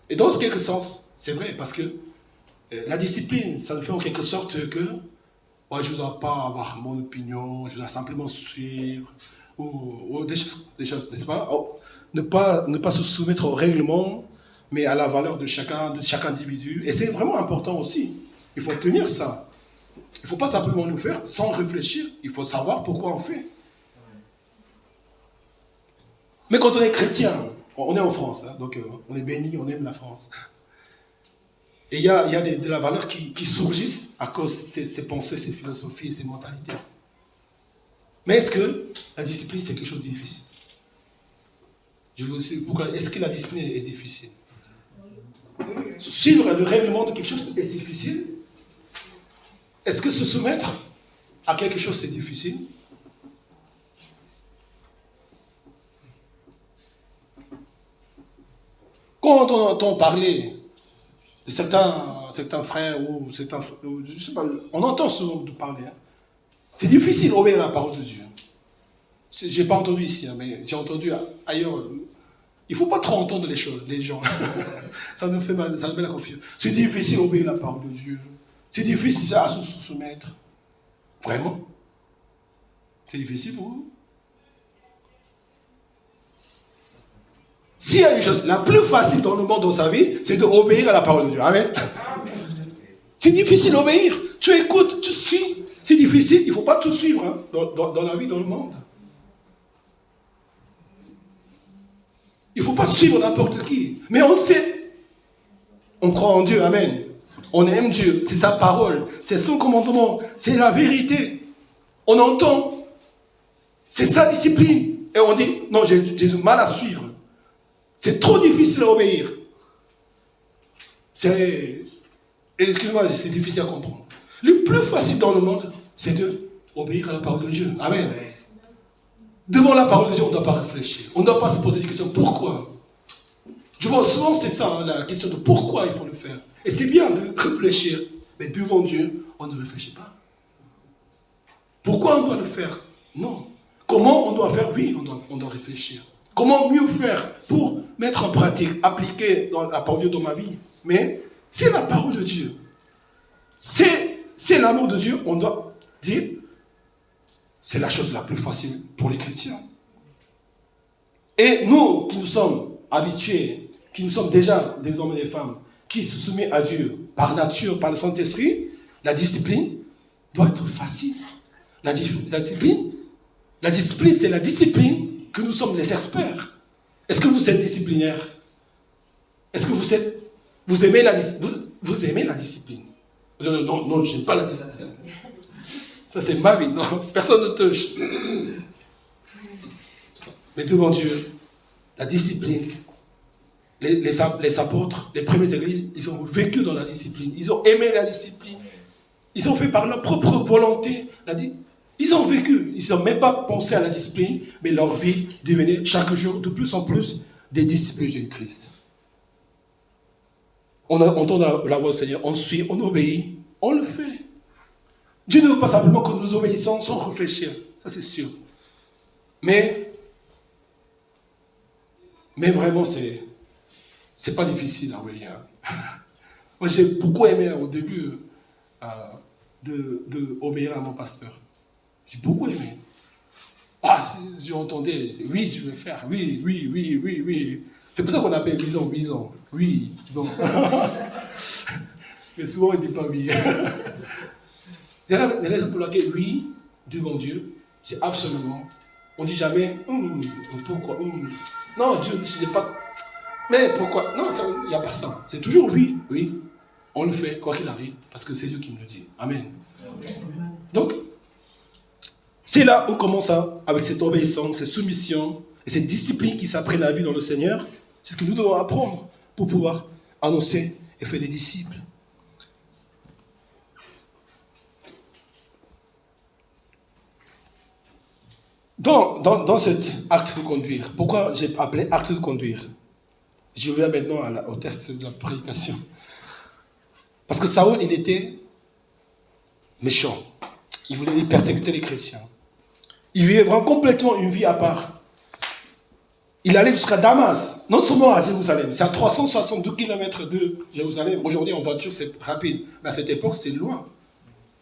Et dans quelque sens, c'est vrai, parce que la discipline, ça nous fait en quelque sorte que je ne dois pas avoir mon opinion, je dois simplement suivre, ou des choses, n'est-ce pas? Ne pas se soumettre au règlement, mais à la valeur de chaque individu. Et c'est vraiment important aussi. Il faut tenir ça. Il ne faut pas simplement le faire sans réfléchir. Il faut savoir pourquoi on fait. Mais quand on est chrétien, on est en France, hein, donc on est béni, on aime la France. Et il y a de la valeur qui surgissent à cause de ces pensées, ces philosophies, ces mentalités. Mais est-ce que la discipline, c'est quelque chose de difficile? Je veux aussi, pourquoi est-ce que la discipline est difficile? Suivre le règlement de quelque chose est difficile? Est-ce que se soumettre à quelque chose est difficile? Quand on entend parler de certains frères ou je sais pas, on entend souvent de parler. Hein. C'est difficile d'obéir à la parole de Dieu. Je n'ai pas entendu ici, hein, mais j'ai entendu ailleurs. Il ne faut pas trop entendre les choses, les gens. Ça nous fait mal, ça nous met la confusion. C'est difficile d'obéir à la parole de Dieu. C'est difficile à se soumettre. Vraiment. C'est difficile pour vous. S'il y a une chose la plus facile dans le monde, dans sa vie, c'est d'obéir à la parole de Dieu. Amen. C'est difficile d'obéir. Tu écoutes, tu suis. C'est difficile, il ne faut pas tout suivre hein, dans la vie, dans le monde. Il ne faut pas suivre n'importe qui. Mais on sait. On croit en Dieu. Amen. On aime Dieu. C'est sa parole. C'est son commandement. C'est la vérité. On entend. C'est sa discipline. Et on dit, non, j'ai du mal à suivre. C'est trop difficile à obéir. Excuse-moi, c'est difficile à comprendre. Le plus facile dans le monde, c'est d'obéir à la parole de Dieu. Amen. Devant la parole de Dieu, on ne doit pas réfléchir. On ne doit pas se poser des questions. Pourquoi? Je vois souvent, c'est ça, hein, la question de pourquoi il faut le faire. Et c'est bien de réfléchir. Mais devant Dieu, on ne réfléchit pas. Pourquoi on doit le faire? Non. Comment on doit faire? Oui, on doit réfléchir. Comment mieux faire pour mettre en pratique, appliquer la parole de Dieu dans ma vie? Mais c'est la parole de Dieu. C'est l'amour de Dieu. On doit dire, c'est la chose la plus facile pour les chrétiens. Et nous, qui nous sommes habitués, qui nous sommes déjà des hommes et des femmes, qui se soumettent à Dieu par nature, par le Saint-Esprit, la discipline doit être facile. La discipline, c'est la discipline que nous sommes les experts. Est-ce que vous êtes disciplinaire? Est-ce que vous aimez vous aimez la discipline? Non, je n'aime pas la discipline. Ça, c'est ma vie. Non, personne ne touche. Mais devant Dieu, la discipline, les apôtres, les premières églises, ils ont vécu dans la discipline. Ils ont aimé la discipline. Ils ont fait par leur propre volonté. Ils ont vécu. Ils n'ont même pas pensé à la discipline, mais leur vie devenait chaque jour de plus en plus des disciples de Christ. On entend la voix du Seigneur, on suit, on obéit, on le fait. Dieu ne veut pas simplement que nous obéissons sans réfléchir, ça c'est sûr. Mais vraiment, c'est pas difficile à obéir. Moi, j'ai beaucoup aimé au début de obéir à mon pasteur. J'ai beaucoup aimé. Si j'entendais, oui, je vais faire, oui. C'est pour ça qu'on appelle 8 ans. Oui, 8 ans. Mais souvent, il ne dit pas oui. C'est la raison pour laquelle, oui, devant Dieu, c'est absolument. On ne dit jamais, pourquoi non, Dieu ne dit pas. Mais pourquoi? Non, il n'y a pas ça. C'est toujours oui. On le fait, quoi qu'il arrive, parce que c'est Dieu qui me le dit. Amen. Donc, c'est là où commence ça, avec cette obéissance, cette soumission, et cette discipline qui s'apprend la vie dans le Seigneur. C'est ce que nous devons apprendre pour pouvoir annoncer et faire des disciples. Dans cet acte de conduire, pourquoi j'ai appelé acte de conduire? Je viens maintenant au texte de la prédication. Parce que Saül, il était méchant. Il voulait persécuter les chrétiens. Il vivait vraiment complètement une vie à part. Il allait jusqu'à Damas, non seulement à Jérusalem, c'est à 362 km de Jérusalem. Aujourd'hui, en voiture, c'est rapide. Mais à cette époque, c'est loin.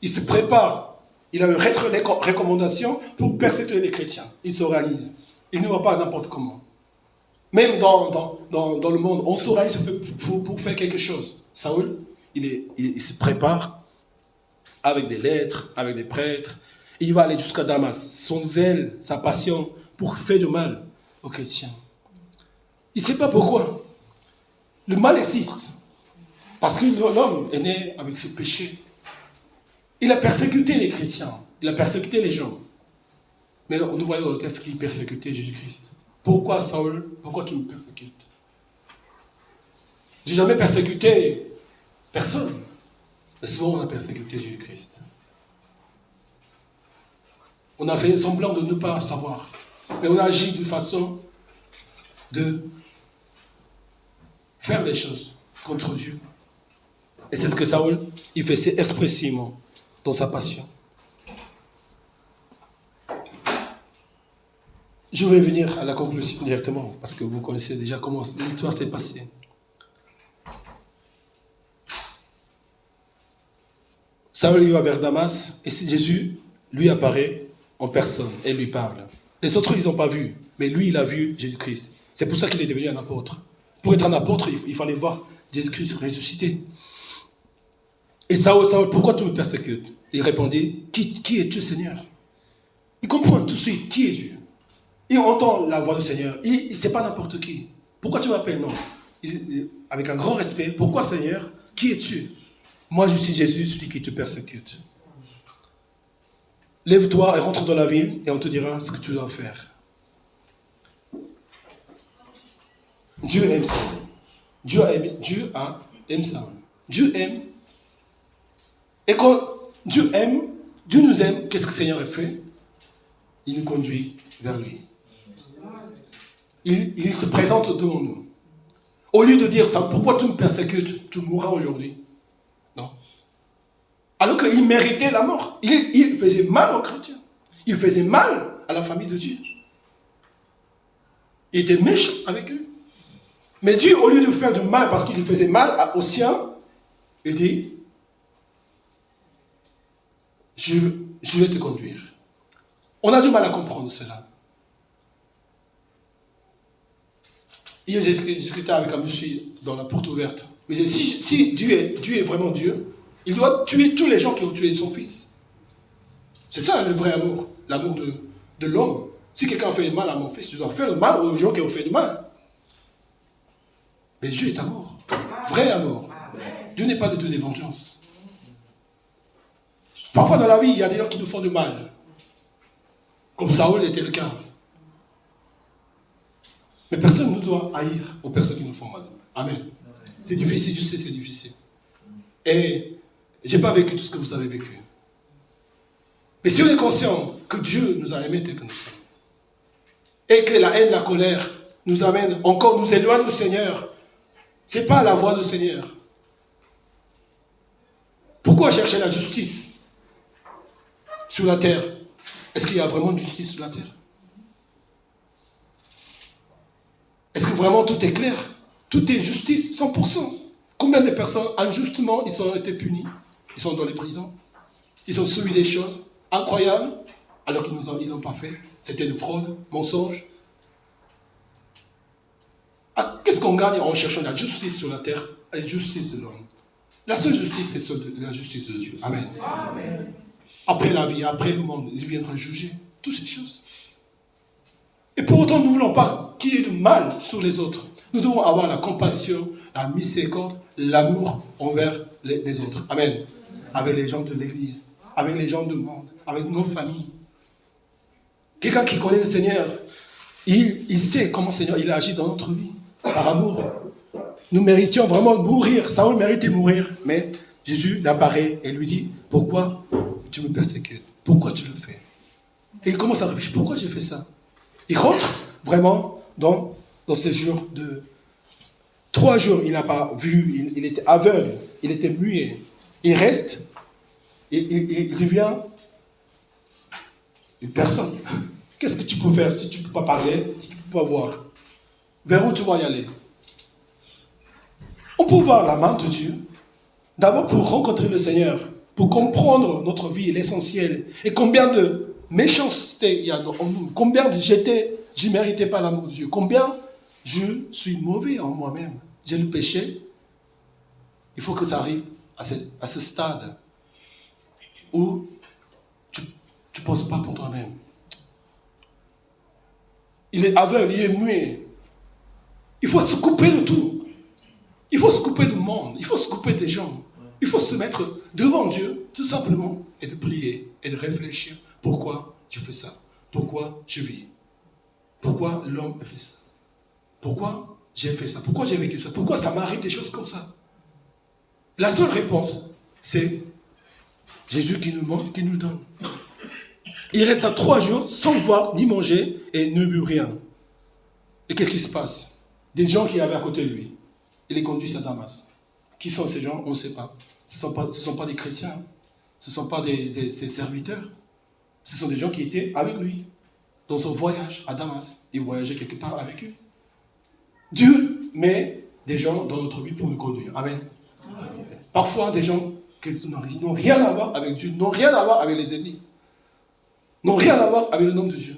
Il se prépare. Il a une recommandation pour persécuter les chrétiens. Il s'organise. Il ne va pas n'importe comment. Même dans le monde, on s'organise pour faire quelque chose. Saül, il se prépare avec des lettres, avec des prêtres. Il va aller jusqu'à Damas. Son zèle, sa passion pour faire du mal aux chrétiens. Il ne sait pas pourquoi. Le mal existe. Parce que l'homme est né avec ce péché. Il a persécuté les chrétiens. Il a persécuté les gens. Mais nous voyons dans le texte qu'il persécutait Jésus-Christ. Pourquoi Saül? Pourquoi tu me persécutes? Je n'ai jamais persécuté personne. Mais souvent on a persécuté Jésus-Christ. On a fait semblant de ne pas savoir. Mais on a agi d'une façon de faire des choses contre Dieu. Et c'est ce que Saül, il faisait expressivement dans sa passion. Je vais venir à la conclusion directement, parce que vous connaissez déjà comment l'histoire s'est passée. Saül il va vers Damas, et Jésus lui apparaît en personne et lui parle. Les autres, ils n'ont pas vu, mais lui, il a vu Jésus-Christ. C'est pour ça qu'il est devenu un apôtre. Pour être un apôtre, il fallait voir Jésus-Christ ressuscité. Et Saül, pourquoi tu me persécutes? Il répondit, qui es-tu, Seigneur? Il comprend tout de suite qui est Dieu. Il entend la voix du Seigneur. Il ne sait pas n'importe qui. Pourquoi tu m'appelles? Non. Avec un grand respect. Pourquoi, Seigneur? Qui es-tu? Moi, je suis Jésus, celui qui te persécute. Lève-toi et rentre dans la ville et on te dira ce que tu dois faire. Dieu aime ça. Dieu aime ça. Dieu aime. Et quand Dieu aime, Dieu nous aime, qu'est-ce que le Seigneur a fait? Il nous conduit vers lui. Il se présente devant nous. Au lieu de dire ça, pourquoi tu me persécutes? Tu mourras aujourd'hui. Non. Alors qu'il méritait la mort. Il faisait mal aux chrétiens. Il faisait mal à la famille de Dieu. Il était méchant avec eux. Mais Dieu, au lieu de faire du mal parce qu'il faisait mal aux siens, il dit, je vais te conduire. On a du mal à comprendre cela. Hier, j'ai discuté avec un monsieur dans la porte ouverte. Mais si Dieu est vraiment Dieu, il doit tuer tous les gens qui ont tué son fils. C'est ça le vrai amour. L'amour de l'homme. Si quelqu'un fait mal à mon fils, je dois faire le mal aux gens qui ont fait du mal. Mais Dieu est amour. Vrai amour. Dieu n'est pas de Dieu des vengeances. Parfois dans la vie, il y a des gens qui nous font du mal. Comme Saül était le cas. Mais personne ne doit haïr aux personnes qui nous font mal. Amen. C'est difficile, je sais, c'est difficile. Et je n'ai pas vécu tout ce que vous avez vécu. Mais si on est conscient que Dieu nous a aimés tel que nous sommes, et que la haine, la colère nous amène encore, nous éloigne du Seigneur, ce n'est pas la voie du Seigneur. Pourquoi chercher la justice sur la terre? Est-ce qu'il y a vraiment de justice sur la terre? Est-ce que vraiment tout est clair? Tout est justice, 100%. Combien de personnes, injustement, ils ont été punis? Ils sont dans les prisons. Ils ont subi des choses incroyables, alors qu'ils ne l'ont pas fait. C'était de fraude, mensonge. Ah, qu'est-ce qu'on gagne en cherchant la justice sur la terre et la justice de l'homme? La seule justice, c'est la justice de Dieu. Amen. Amen. Après la vie, après le monde, il viendra juger toutes ces choses. Et pour autant, nous ne voulons pas qu'il y ait de mal sur les autres. Nous devons avoir la compassion, la miséricorde, l'amour envers les autres. Amen. Avec les gens de l'église, avec les gens du monde, avec nos familles. Quelqu'un qui connaît le Seigneur, il sait comment le Seigneur il agit dans notre vie, par amour. Nous méritions vraiment de mourir. Saül méritait de mourir, mais Jésus apparaît et lui dit, pourquoi tu me persécutes? Pourquoi tu le fais? Et il commence à réfléchir, pourquoi j'ai fait ça? Il rentre vraiment dans ces jours de 3 jours, il n'a pas vu, il était aveugle, il était muet. Il reste, il devient une personne. Qu'est-ce que tu peux faire si tu ne peux pas parler, si tu ne peux pas voir? Vers où tu vas y aller? On peut voir la main de Dieu, d'abord pour rencontrer le Seigneur, pour comprendre notre vie, l'essentiel, et combien de méchanceté il y a en nous, combien je ne méritais pas l'amour de Dieu, combien je suis mauvais en moi-même, j'ai le péché. Il faut que ça arrive à ce stade où tu ne penses pas pour toi-même. Il est aveugle, il est muet. Il faut se couper de tout. Il faut se couper du monde, il faut se couper des gens. Il faut se mettre devant Dieu, tout simplement, et de prier, et de réfléchir. Pourquoi je fais ça? Pourquoi je vis? Pourquoi l'homme a fait ça? Pourquoi j'ai fait ça? Pourquoi j'ai vécu ça? Pourquoi ça m'arrive des choses comme ça? La seule réponse, c'est Jésus qui nous montre, qui nous donne. Il reste 3 jours sans voir ni manger et ne but rien. Et qu'est-ce qui se passe? Des gens qui avaient à côté de lui. il les conduit à Damas. Qui sont ces gens? On ne sait pas. Ce ne sont pas des chrétiens. Ce ne sont pas ses serviteurs. Ce sont des gens qui étaient avec lui dans son voyage à Damas. Il voyageait quelque part avec eux. Dieu met des gens dans notre vie pour nous conduire. Amen. Parfois, des gens qui n'ont rien à voir avec Dieu, n'ont rien à voir avec les églises, n'ont rien à voir avec le nom de Dieu.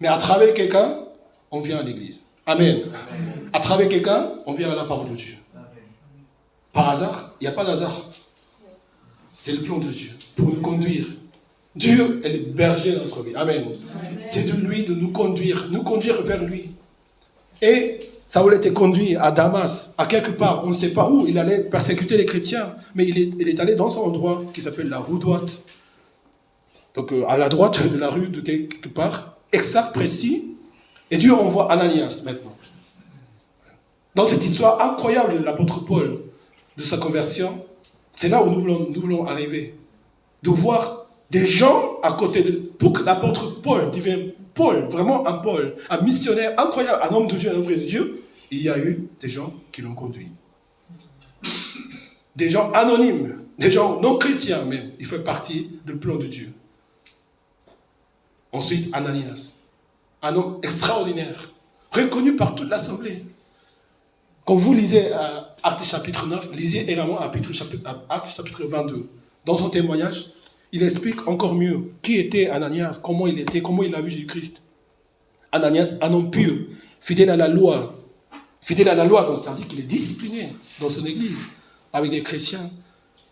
Mais à travers quelqu'un, on vient à l'église. Amen. À travers quelqu'un, on vient à la parole de Dieu. Par hasard, il n'y a pas d'hasard. C'est le plan de Dieu pour nous conduire. Dieu est le berger de notre vie. Amen. C'est de lui de nous conduire vers lui. Et Saül était conduit à Damas, à quelque part, on ne sait pas où, il allait persécuter les chrétiens, mais il est allé dans un endroit qui s'appelle la rue droite. Donc à la droite de la rue, de quelque part, exact, précis, et Dieu envoie Ananias maintenant. Dans cette histoire incroyable de l'apôtre Paul, de sa conversion, c'est là où nous voulons arriver. De voir des gens à côté de... Pour que l'apôtre Paul devienne Paul, vraiment un Paul, un missionnaire incroyable, un homme de Dieu, un vrai de Dieu, il y a eu des gens qui l'ont conduit. Des gens anonymes, des gens non chrétiens même. Il fait partie du plan de Dieu. Ensuite, Ananias, un homme extraordinaire, reconnu par toute l'assemblée. Quand vous lisez Actes chapitre 9, lisez également Actes chapitre 22. Dans son témoignage, il explique encore mieux qui était Ananias, comment il était, comment il a vu Jésus-Christ. Ananias, un homme pur, fidèle à la loi. Fidèle à la loi, donc ça veut dire qu'il est discipliné dans son église, avec des chrétiens,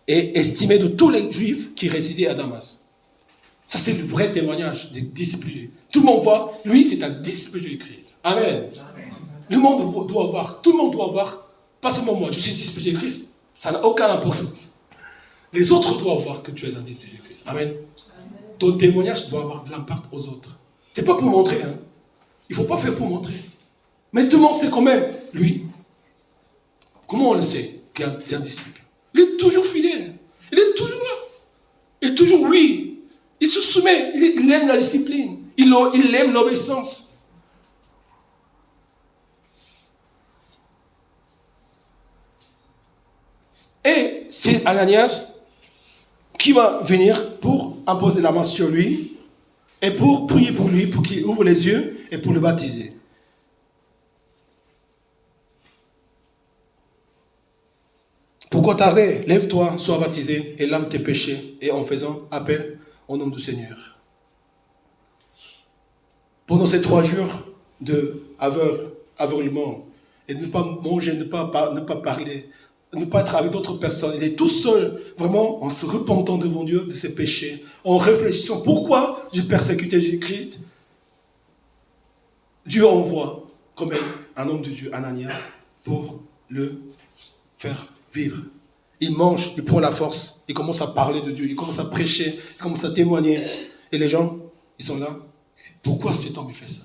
et estimé de tous les juifs qui résidaient à Damas. Ça, c'est le vrai témoignage des disciples. Tout le monde voit, lui, c'est un disciple de Jésus-Christ. Amen. Le monde doit voir, tout le monde doit voir, pas seulement moi, je suis disciple de Jésus-Christ, ça n'a aucune importance. Les autres doivent voir que tu es un disciple de Jésus-Christ. Amen. Ton témoignage doit avoir de l'impact aux autres. C'est pas pour montrer, hein. Il ne faut pas faire pour montrer. Mais tout le monde sait quand même, lui. Comment on le sait qu'il est un disciple? Il est toujours fidèle. Il est toujours là. Il est toujours oui. Il se soumet. Il aime la discipline. Il aime l'obéissance. Et c'est Ananias qui va venir pour imposer la main sur lui et pour prier pour lui, pour qu'il ouvre les yeux et pour le baptiser. Pourquoi tarder? Lève-toi, sois baptisé et lave tes péchés, et en faisant appel au nom du Seigneur. Pendant ces 3 jours d'aveuglement, et de ne pas manger, ne pas parler, ne pas être avec d'autres personnes, il est tout seul, vraiment en se repentant devant Dieu de ses péchés, en réfléchissant pourquoi j'ai persécuté Jésus-Christ. Dieu envoie comme un homme de Dieu, Ananias, pour le faire vivre. Il mange, il prend la force, il commence à parler de Dieu, il commence à prêcher, il commence à témoigner. Et les gens, ils sont là. Pourquoi cet homme fait ça?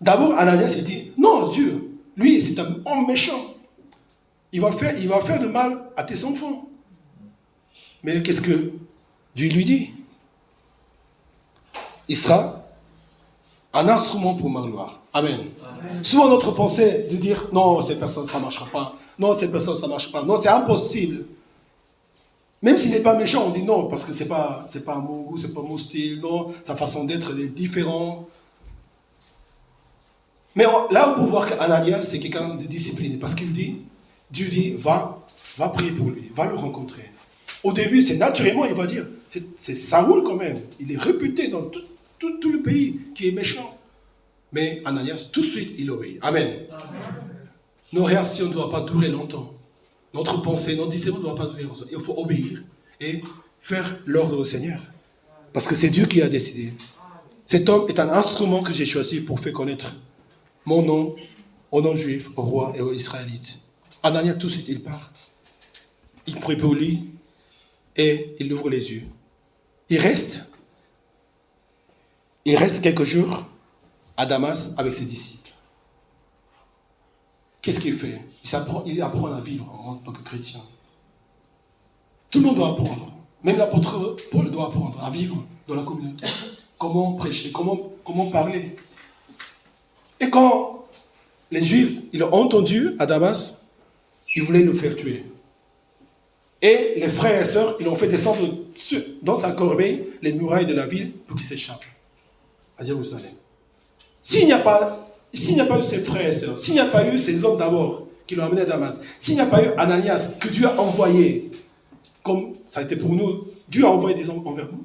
D'abord, Ananias, il dit, non, Dieu, lui, c'est un homme méchant. Il va faire de mal à tes enfants. Mais qu'est-ce que Dieu lui dit? Il sera un instrument pour ma gloire. Amen. Amen. Souvent notre pensée de dire non, cette personne ça ne marchera pas. Non, cette personne ça ne marche pas. Non, c'est impossible. Même s'il n'est pas méchant, on dit non, parce que c'est pas mon goût, c'est pas mon style, non, sa façon d'être est différente. Mais là, on peut voir qu'Ananias, c'est quelqu'un de discipliné, parce qu'il dit, Dieu dit, va prier pour lui, va le rencontrer. Au début, c'est naturellement, il va dire, c'est Saoul quand même, il est réputé dans tout le pays qui est méchant. Mais Ananias, tout de suite, il obéit. Amen. Amen. Nos réactions ne doivent pas durer longtemps. Notre pensée, notre discernement ne doit pas durer longtemps. Il faut obéir et faire l'ordre au Seigneur. Parce que c'est Dieu qui a décidé. Cet homme est un instrument que j'ai choisi pour faire connaître mon nom aux non-juifs, aux rois et aux Israélites. Ananias, tout de suite, il part. Il prie pour lui et il ouvre les yeux. Il reste quelques jours à Damas avec ses disciples. Qu'est-ce qu'il fait? Il apprend à vivre en tant que chrétien. Tout le monde doit apprendre. Même l'apôtre Paul doit apprendre à vivre dans la communauté. Comment prêcher, comment parler. Et quand les Juifs ils ont entendu à Damas Ils voulaient le faire tuer. Et les frères et sœurs, ils l'ont fait descendre dans sa corbeille les murailles de la ville pour qu'il s'échappe à Jérusalem. S'il n'y a pas eu ses frères et sœurs, s'il n'y a pas eu ces hommes d'abord qui l'ont amené à Damas, s'il n'y a pas eu Ananias que Dieu a envoyé, comme ça a été pour nous, Dieu a envoyé des hommes envers nous.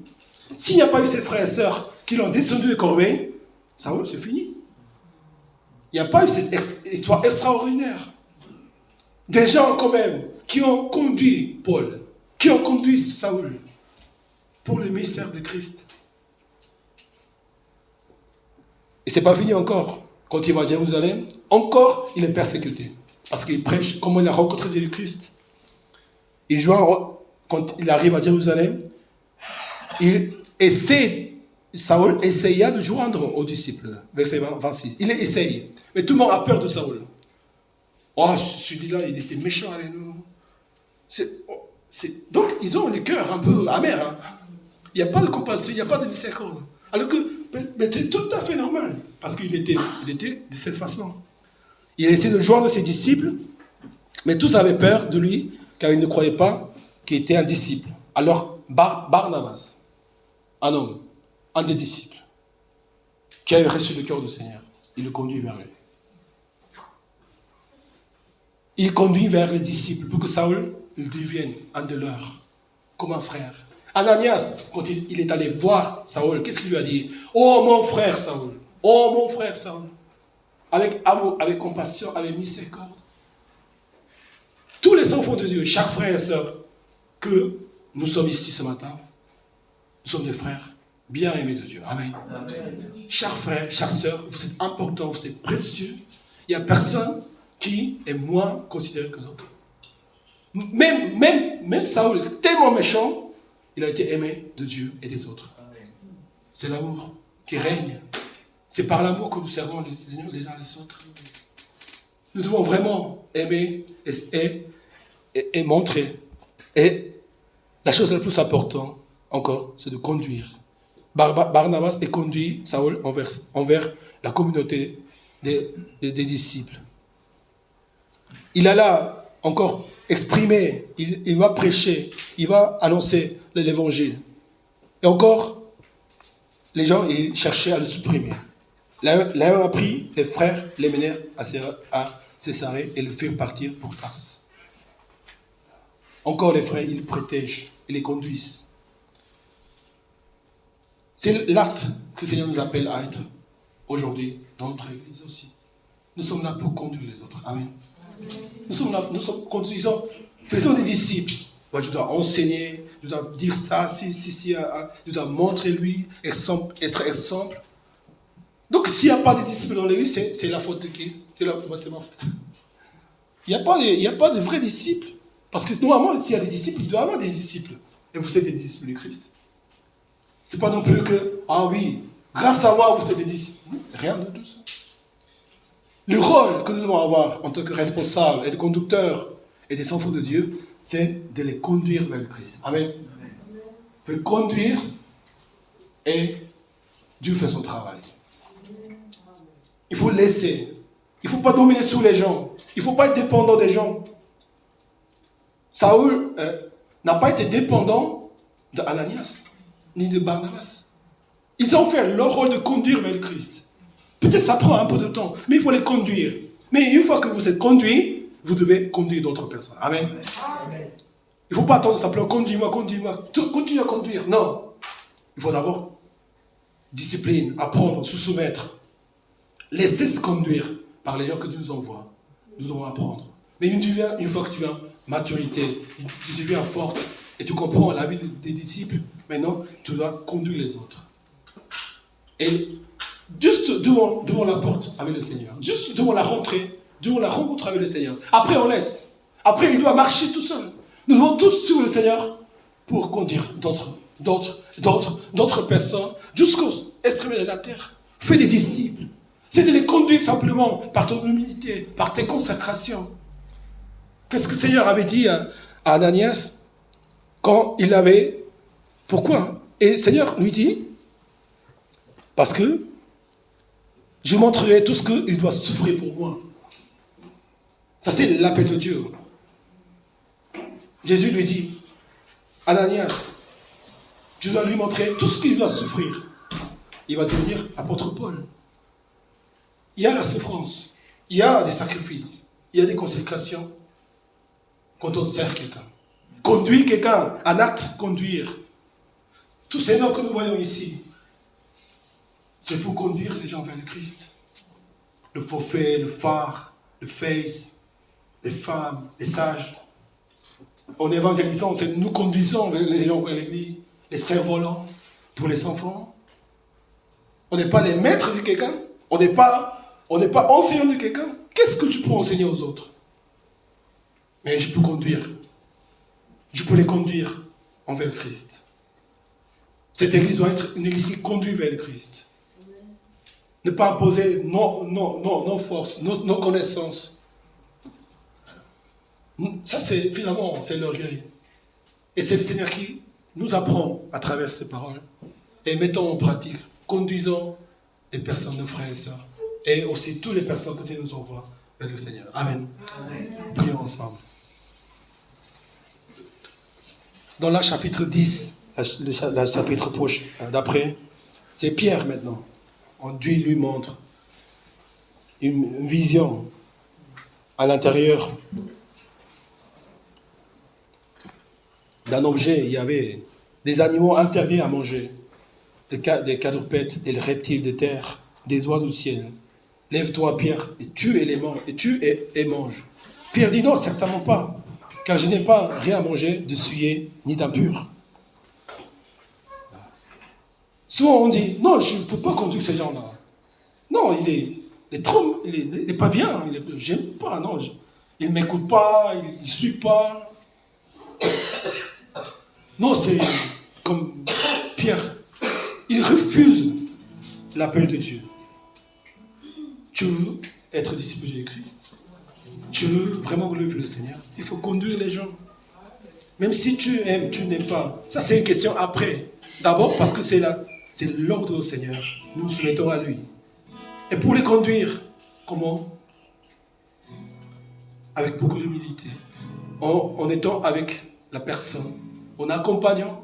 S'il n'y a pas eu ses frères et sœurs qui l'ont descendu de corbeille, Saül, c'est fini. Il n'y a pas eu cette histoire extraordinaire. Des gens quand même qui ont conduit Paul, qui ont conduit Saül pour le mystère de Christ. Et ce n'est pas fini encore. Quand il va à Jérusalem, encore il est persécuté. Parce qu'il prêche comment il a rencontré Jésus-Christ. Quand il arrive à Jérusalem, Saül essaya de joindre aux disciples. Verset 26. Il essaye. Mais tout le monde a peur de Saül. Oh, celui-là, il était méchant avec nous. Donc, ils ont le cœur un peu amer. Hein? Il n'y a pas de compassion, il n'y a pas de miséricorde. Alors que, mais c'est tout à fait normal. Parce qu'il était de cette façon. Il essayait de joindre ses disciples, mais tous avaient peur de lui, car ils ne croyaient pas qu'il était un disciple. Alors, Barnabas, un homme, un des disciples, qui avait reçu le cœur du Seigneur, il le conduit vers lui. Il conduit vers les disciples pour que Saül devienne un de leurs, comme un frère. Ananias, quand il est allé voir Saül, qu'est-ce qu'il lui a dit? Oh mon frère Saül, oh mon frère Saül. Avec amour, avec compassion, avec miséricorde. Tous les enfants de Dieu, chaque frère et sœur, que nous sommes ici ce matin, nous sommes des frères bien aimés de Dieu. Amen. Amen. Chaque frère, chaque sœur, vous êtes importants, vous êtes précieux. Il n'y a personne qui est moins considéré que d'autres. Même Saül, tellement méchant, il a été aimé de Dieu et des autres. C'est l'amour qui règne. C'est par l'amour que nous servons les uns les autres. Nous devons vraiment aimer et montrer. Et la chose la plus importante encore, c'est de conduire. Barnabas est conduit, Saül, envers la communauté des disciples. Il a là encore exprimé, il va prêcher, il va annoncer l'évangile. Et encore, les gens ils cherchaient à le supprimer. L'un a pris, les frères les menèrent à Césarée et le firent partir pour Tarse. Encore les frères, ils le protègent, ils les conduisent. C'est l'acte que le Seigneur nous appelle à être aujourd'hui dans notre église aussi. Nous sommes là pour conduire les autres. Amen. Nous sommes là, nous sommes conduisons, faisons des disciples. Moi, je dois enseigner, je dois dire ça, je dois montrer lui, être exemple. Donc, s'il n'y a pas de disciples dans l'église, c'est la faute de qui? C'est ma faute. Il n'y a pas de vrais disciples. Parce que normalement, s'il y a des disciples, il doit y avoir des disciples. Et vous êtes des disciples de Christ. Ce n'est pas non plus que, ah oui, grâce à moi, vous êtes des disciples. Rien de tout ça. Le rôle que nous devons avoir en tant que responsables et de conducteurs et des enfants de Dieu, c'est de les conduire vers le Christ. Amen. De conduire et Dieu fait son travail. Il faut laisser. Il ne faut pas dominer sur les gens. Il ne faut pas être dépendant des gens. Saül n'a pas été dépendant d'Ananias ni de Barnabas. Ils ont fait leur rôle de conduire vers le Christ. Peut-être ça prend un peu de temps, mais il faut les conduire. Mais une fois que vous êtes conduit, vous devez conduire d'autres personnes. Amen. Amen. Il ne faut pas attendre simplement conduis-moi. Continue à conduire. Non. Il faut d'abord discipline, apprendre, se soumettre. Laisser se conduire par les gens que Dieu nous envoie. Nous devons apprendre. Mais une fois que tu as maturité, tu deviens forte et tu comprends la vie des disciples, maintenant tu dois conduire les autres. Et juste devant la porte avec le Seigneur, juste devant la rencontre avec le Seigneur. Après on laisse. Après il doit marcher tout seul. Nous devons tous suivre le Seigneur pour conduire d'autres personnes jusqu'aux extrémités de la terre. Fais des disciples. C'est de les conduire simplement par ton humilité, par tes consécrations. Qu'est-ce que le Seigneur avait dit à Ananias quand il avait... Pourquoi? Et le Seigneur lui dit, parce que je montrerai tout ce qu'il doit souffrir pour moi. Ça, c'est l'appel de Dieu. Jésus lui dit, Ananias, tu dois lui montrer tout ce qu'il doit souffrir. Il va devenir apôtre Paul. Il y a la souffrance, il y a des sacrifices, il y a des consécrations quand on sert quelqu'un. Conduire quelqu'un, un acte, conduire. Tous ces noms que nous voyons ici, c'est pour conduire les gens vers le Christ. Le forfait, le phare, le face, les femmes, les sages. En évangélisant, nous conduisons les gens vers l'église, les cerfs-volants pour les enfants. On n'est pas les maîtres de quelqu'un, on n'est pas enseignant de quelqu'un. Qu'est-ce que je peux enseigner aux autres? Mais je peux conduire. Je peux les conduire envers le Christ. Cette église doit être une église qui conduit vers le Christ. Ne pas imposer nos forces, nos connaissances. Ça, finalement, c'est l'orgueil. Et c'est le Seigneur qui nous apprend à travers ces paroles. Et mettons en pratique, conduisons les personnes, nos frères et sœurs. Et aussi toutes les personnes que Dieu nous envoie vers le Seigneur. Amen. Prions ensemble. Dans le chapitre 10, le chapitre proche, d'après, c'est Pierre maintenant. Dieu lui montre une vision à l'intérieur d'un objet. Il y avait des animaux interdits à manger, des quadrupèdes, des reptiles de terre, des oiseaux du ciel. Lève-toi, Pierre, et tue et mange. Pierre dit non, certainement pas, car je n'ai pas rien à manger de souillé ni d'impur. Souvent on dit, non, je ne peux pas conduire ces gens-là. Non, il est pas bien, j'aime pas, non, il ne m'écoute pas, il ne suit pas. Non, c'est comme Pierre, il refuse l'appel de Dieu. Tu veux être disciple de Christ? Tu veux vraiment relever le Seigneur? Il faut conduire les gens. Même si tu aimes, tu n'aimes pas. Ça, c'est une question après. D'abord, parce que c'est l'ordre du Seigneur. Nous nous soumettons à lui. Et pour les conduire, comment? Avec beaucoup d'humilité. En étant avec la personne. En accompagnant.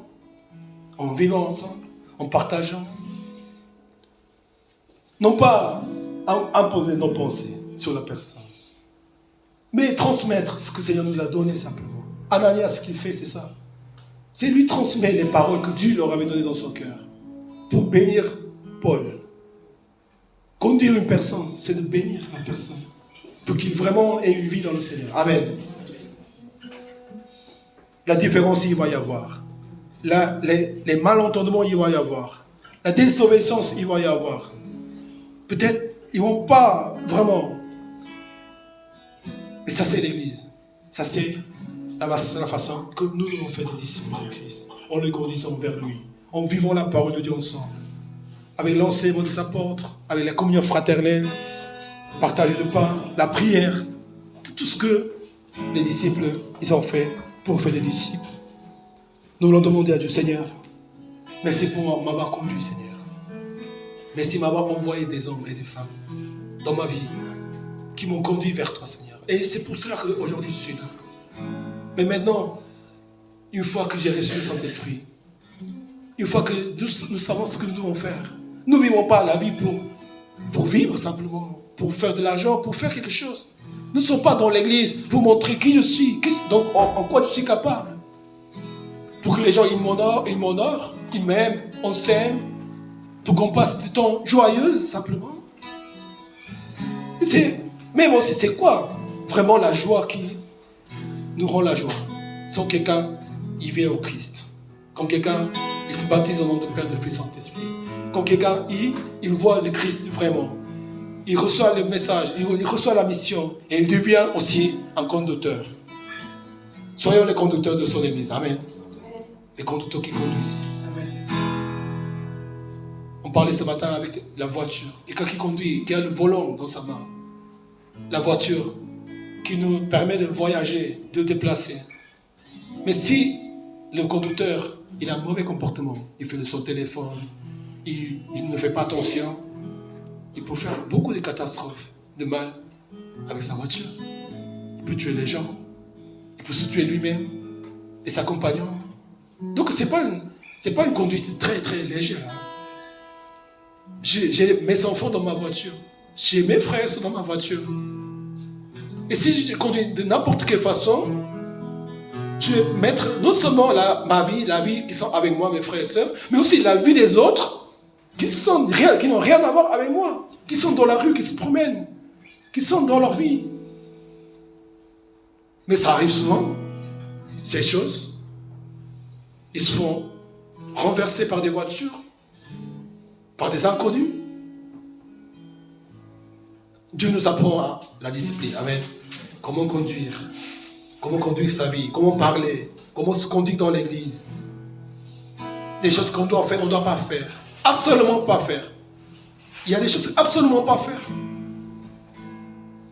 En vivant ensemble. En partageant. Non pas imposer nos pensées sur la personne. Mais transmettre ce que le Seigneur nous a donné simplement. Ananias, ce qu'il fait, c'est ça. C'est lui transmettre les paroles que Dieu leur avait données dans son cœur. Pour bénir Paul. Conduire une personne, c'est de bénir la personne. Pour qu'il vraiment ait une vie dans le Seigneur. Amen. La différence, il va y avoir. Les malentendements, il va y avoir. La désobéissance, il va y avoir. Peut-être, ils ne vont pas vraiment. Et ça, c'est l'Église. Ça, c'est la façon que nous devons faire des disciples de Christ. En les conduisant vers lui. En vivant la parole de Dieu ensemble. Avec l'enseignement des apôtres. Avec la communion fraternelle. Partager le pain. La prière. Tout ce que les disciples, ils ont fait pour faire des disciples. Nous voulons demander à Dieu, Seigneur, merci pour m'avoir conduit, Seigneur. Merci de m'avoir envoyé des hommes et des femmes dans ma vie qui m'ont conduit vers toi, Seigneur. Et c'est pour cela qu'aujourd'hui je suis là. Mais maintenant, une fois que j'ai reçu le Saint-Esprit, une fois que nous savons ce que nous devons faire, nous ne vivons pas la vie pour vivre simplement, pour faire de l'argent, pour faire quelque chose. Nous ne sommes pas dans l'église pour montrer qui je suis, donc en quoi je suis capable. Pour que les gens ils m'honorent, ils m'aiment, on s'aime, pour qu'on passe du temps joyeux simplement. Mais aussi, c'est quoi vraiment la joie qui nous rend la joie? Quand quelqu'un il vient au Christ, quand quelqu'un il se baptise au nom du Père, de Fils, Saint-Esprit, quand quelqu'un il voit le Christ vraiment, il reçoit le message, il reçoit la mission et il devient aussi un conducteur. Soyons les conducteurs de son église. Amen. Les conducteurs qui conduisent. Amen. On parlait ce matin avec la voiture. Quelqu'un qui conduit, qui a le volant dans sa main. La voiture qui nous permet de voyager, de déplacer. Mais si le conducteur, il a un mauvais comportement, il fait de son téléphone, il ne fait pas attention, il peut faire beaucoup de catastrophes, de mal avec sa voiture. Il peut tuer les gens, il peut se tuer lui-même. et sa compagnon. Donc c'est pas une conduite très très légère. Hein. J'ai mes enfants dans ma voiture. J'ai mes frères dans ma voiture. Et si je conduis de n'importe quelle façon, je vais mettre non seulement ma vie, la vie qui sont avec moi, mes frères et sœurs, mais aussi la vie des autres qui n'ont rien à voir avec moi, qui sont dans la rue, qui se promènent, qui sont dans leur vie. Mais ça arrive souvent, ces choses. Ils se font renverser par des voitures, par des inconnus. Dieu nous apprend à la discipline. Amen. Comment conduire sa vie, comment parler, comment se conduire dans l'église. Des choses qu'on doit faire, on ne doit pas faire. Absolument pas faire. Il y a des choses absolument pas faire.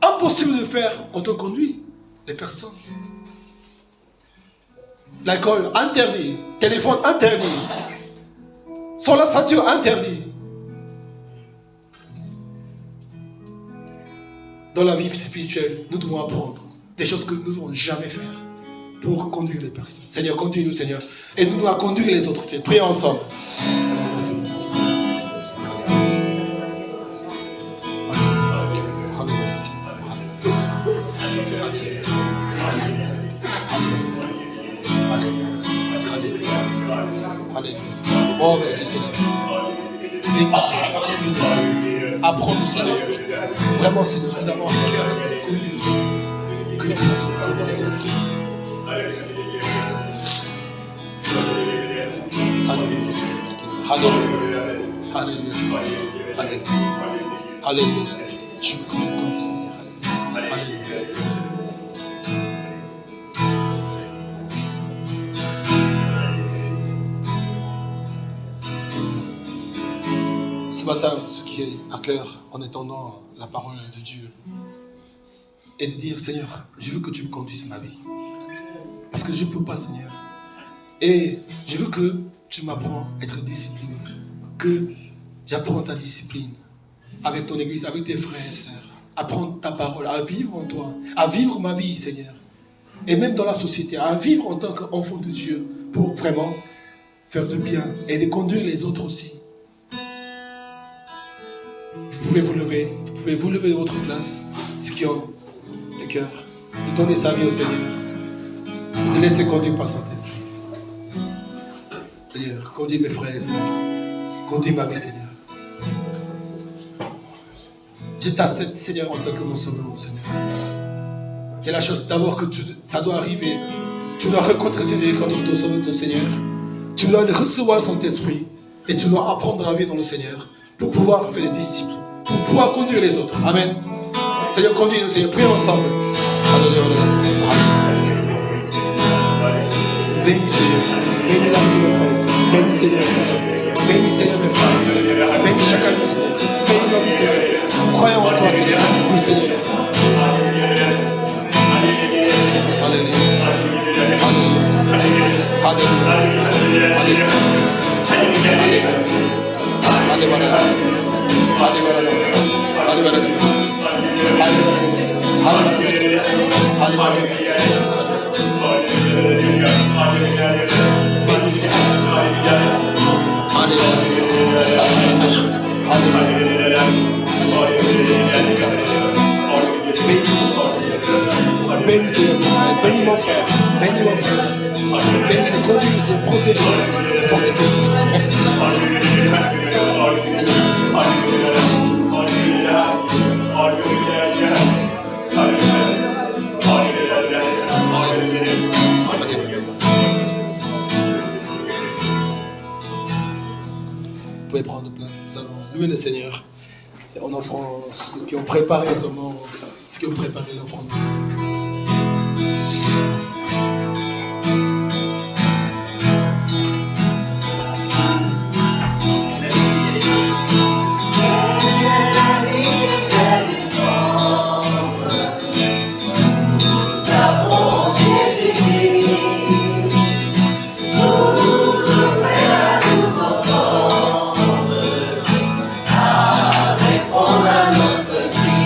Impossible de faire quand on conduit les personnes. L'alcool interdit, téléphone interdit, sans la ceinture interdit. Dans la vie spirituelle, nous devons apprendre des choses que nous ne devons jamais faire pour conduire les personnes. Seigneur, conduis-nous, Seigneur. Aide-nous à conduire les autres. Prions ensemble. Alléluia. Oh, merci Seigneur. Apprends-nous, Seigneur. Vraiment, Seigneur, nous avons un cœur, Seigneur, conduis-nous, Seigneur. Que tu puisses nous parler, Seigneur. Alléluia. Alléluia. Alléluia. Alléluia. Alléluia. Je veux que tu me conduises, Seigneur. Alléluia. Ce matin, ce qui est à cœur en entendant la parole de Dieu, et de dire, Seigneur, je veux que tu me conduises ma vie. Parce que je ne peux pas, Seigneur. Et je veux que tu m'apprends à être discipliné. Que j'apprends ta discipline avec ton église, avec tes frères et sœurs. Apprendre ta parole, à vivre en toi, à vivre ma vie, Seigneur. Et même dans la société, à vivre en tant qu'enfant de Dieu pour vraiment faire du bien et de conduire les autres aussi. Vous pouvez vous lever de votre place, ceux qui ont le cœur, de donner sa vie au Seigneur, de laisser conduire par Saint-Esprit. Seigneur, conduis mes frères et sœurs, conduis ma vie, Seigneur. Je t'accepte, Seigneur, en tant que mon sauveur, mon Seigneur. C'est la chose d'abord que ça doit arriver. Tu dois rencontrer ton sauveur, ton Seigneur. Tu dois recevoir son esprit et tu dois apprendre la vie dans le Seigneur pour pouvoir faire des disciples, pour pouvoir conduire les autres. Amen. Seigneur, conduis-nous, Seigneur. Prions ensemble. Alléluia. Bénis, Seigneur. Bénis la vie de mes frères. Bénis, Seigneur. Bénis, Seigneur, mes frères. Bénis chacun de nous, Seigneur. Bénis ma vie, Seigneur. Croyons en toi, Seigneur. Oui, Seigneur. Alléluia. Alléluia. Alléluia. Alléluia. Bénis mon frère, bénis mon frère, bénis le conduit, protège, fortifie, merci. Vous pouvez prendre place, nous allons louer le Seigneur en offrant ceux qui ont préparé ce moment, ceux qui ont préparé l'offrande. Avec on a notre vie.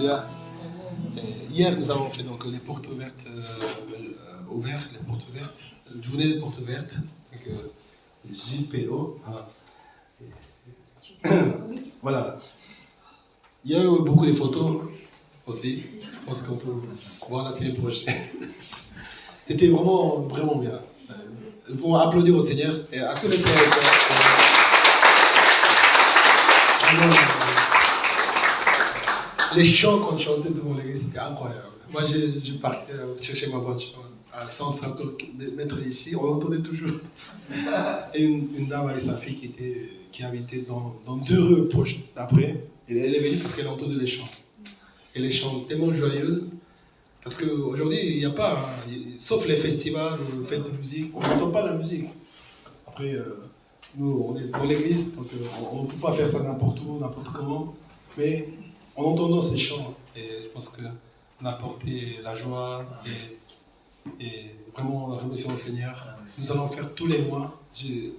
Alléluia. Hier, nous avons fait donc les portes ouvertes, les portes ouvertes, journée des portes ouvertes, donc JPO. Voilà. Il y a eu beaucoup de photos aussi. Je pense qu'on peut voir la semaine prochaine. C'était vraiment, vraiment bien. Nous pouvons applaudir au Seigneur et à tous les frères et sœurs. Les chants qu'on chantait devant l'église, c'était incroyable. Moi, je partais chercher ma voiture à 150 mètres ici, on l'entendait toujours. Et une dame avec sa fille qui habitait dans 2 rues proches d'après, elle est venue parce qu'elle entendait les chants. Et les chants tellement joyeuses, parce qu'aujourd'hui, il n'y a pas, sauf les festivals, les fêtes de musique, on n'entend pas la musique. Après, nous, on est dans l'église, donc on ne peut pas faire ça n'importe où, n'importe comment, mais en entendant ces chants, et je pense qu'on a apporté la joie et vraiment remercier au Seigneur. Nous allons faire tous les mois. Il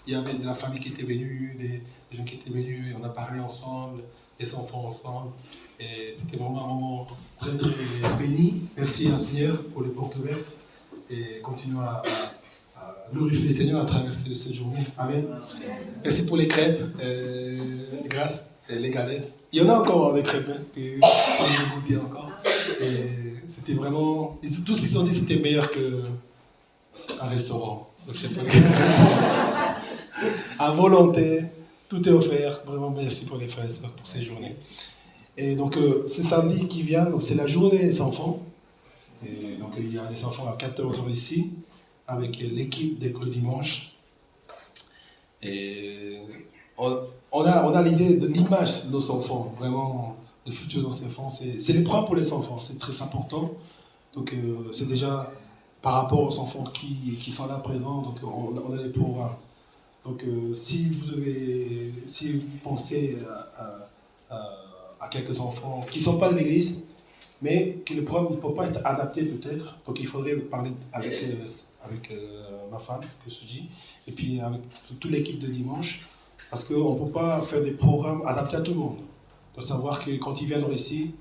y avait de la famille qui était venue, des gens qui étaient venus, et on a parlé ensemble, des enfants ensemble. Et c'était vraiment un moment très très béni. Merci à Seigneur pour les portes ouvertes et continuons à glorifier le Seigneur à travers cette journée. Amen. Merci pour les crêpes, les grâces, les galettes. Il y en a encore des crêpes que ça me goûter encore. Et c'était vraiment. Tous ils ont dit que c'était meilleur qu'un restaurant. Donc, je sais pas. À volonté, tout est offert. Vraiment merci pour les frères et sœurs pour ces journées. Et donc, ce samedi qui vient, donc, c'est la journée des enfants. Et donc, il y a des enfants à 14h ici, avec l'équipe d'école dimanche. Et on a l'idée de l'image de nos enfants, vraiment, le futur de nos enfants. C'est l'épreuve pour les enfants, c'est très important. Donc, c'est déjà par rapport aux enfants qui sont là présents, donc on a des programmes. Donc, si vous pensez à quelques enfants qui ne sont pas de l'église, mais que le programme ne peut pas être adapté peut-être. Donc il faudrait parler avec ma femme, que je dis, et puis avec toute l'équipe de dimanche, parce qu'on ne peut pas faire des programmes adaptés à tout le monde. Il faut savoir que quand ils viennent ici,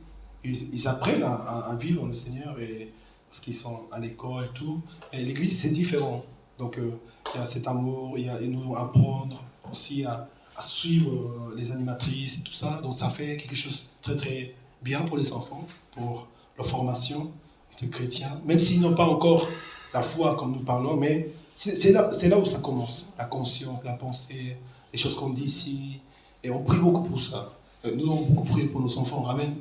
ils apprennent à vivre le Seigneur, et, parce qu'ils sont à l'école et tout. Et l'église, c'est différent. Donc il y a cet amour, il y a nous apprendre aussi à suivre les animatrices et tout ça. Donc ça fait quelque chose de très très bien pour les enfants, pour leur formation de chrétiens, même s'ils n'ont pas encore la foi comme nous parlons, mais c'est là où ça commence, la conscience, la pensée, les choses qu'on dit ici, et on prie beaucoup pour ça. Nous avons beaucoup prié pour nos enfants, amen,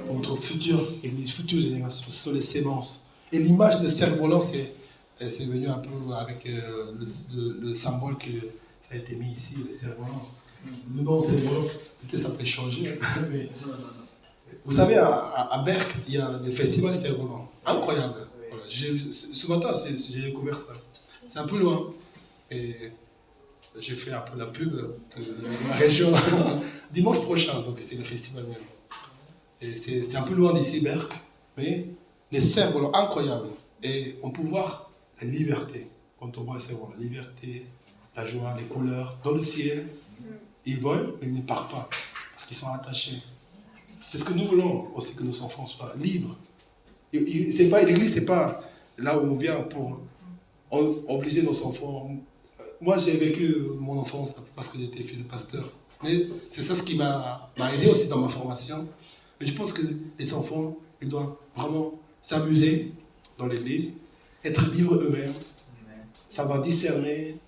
pour notre futur, et les futures générations, ce sont les sémences. Et l'image de cerf-volant, c'est venu un peu avec le symbole que ça a été mis ici, le cerf-volant. Le nom cerf-volant, peut-être ça peut changer, mais vous savez, à Berck, il y a des festivals cerfs-volants, incroyable. Voilà. Ce matin, j'ai découvert ça. C'est un peu loin, et j'ai fait un peu la pub de la région dimanche prochain, donc c'est le festival même. Et c'est un peu loin d'ici, Berck, mais les cerfs-volants, incroyables. Et on peut voir la liberté, quand on voit les cerfs-volants, la liberté, la joie, les couleurs, dans le ciel. Ils volent, mais ils ne partent pas, parce qu'ils sont attachés. C'est ce que nous voulons aussi, que nos enfants soient libres. L'église, ce n'est pas là où on vient pour obliger nos enfants. Moi, j'ai vécu mon enfance parce que j'étais fils de pasteur. Mais c'est ça ce qui m'a aidé aussi dans ma formation. Mais je pense que les enfants, ils doivent vraiment s'amuser dans l'église, être libres eux-mêmes, savoir discerner,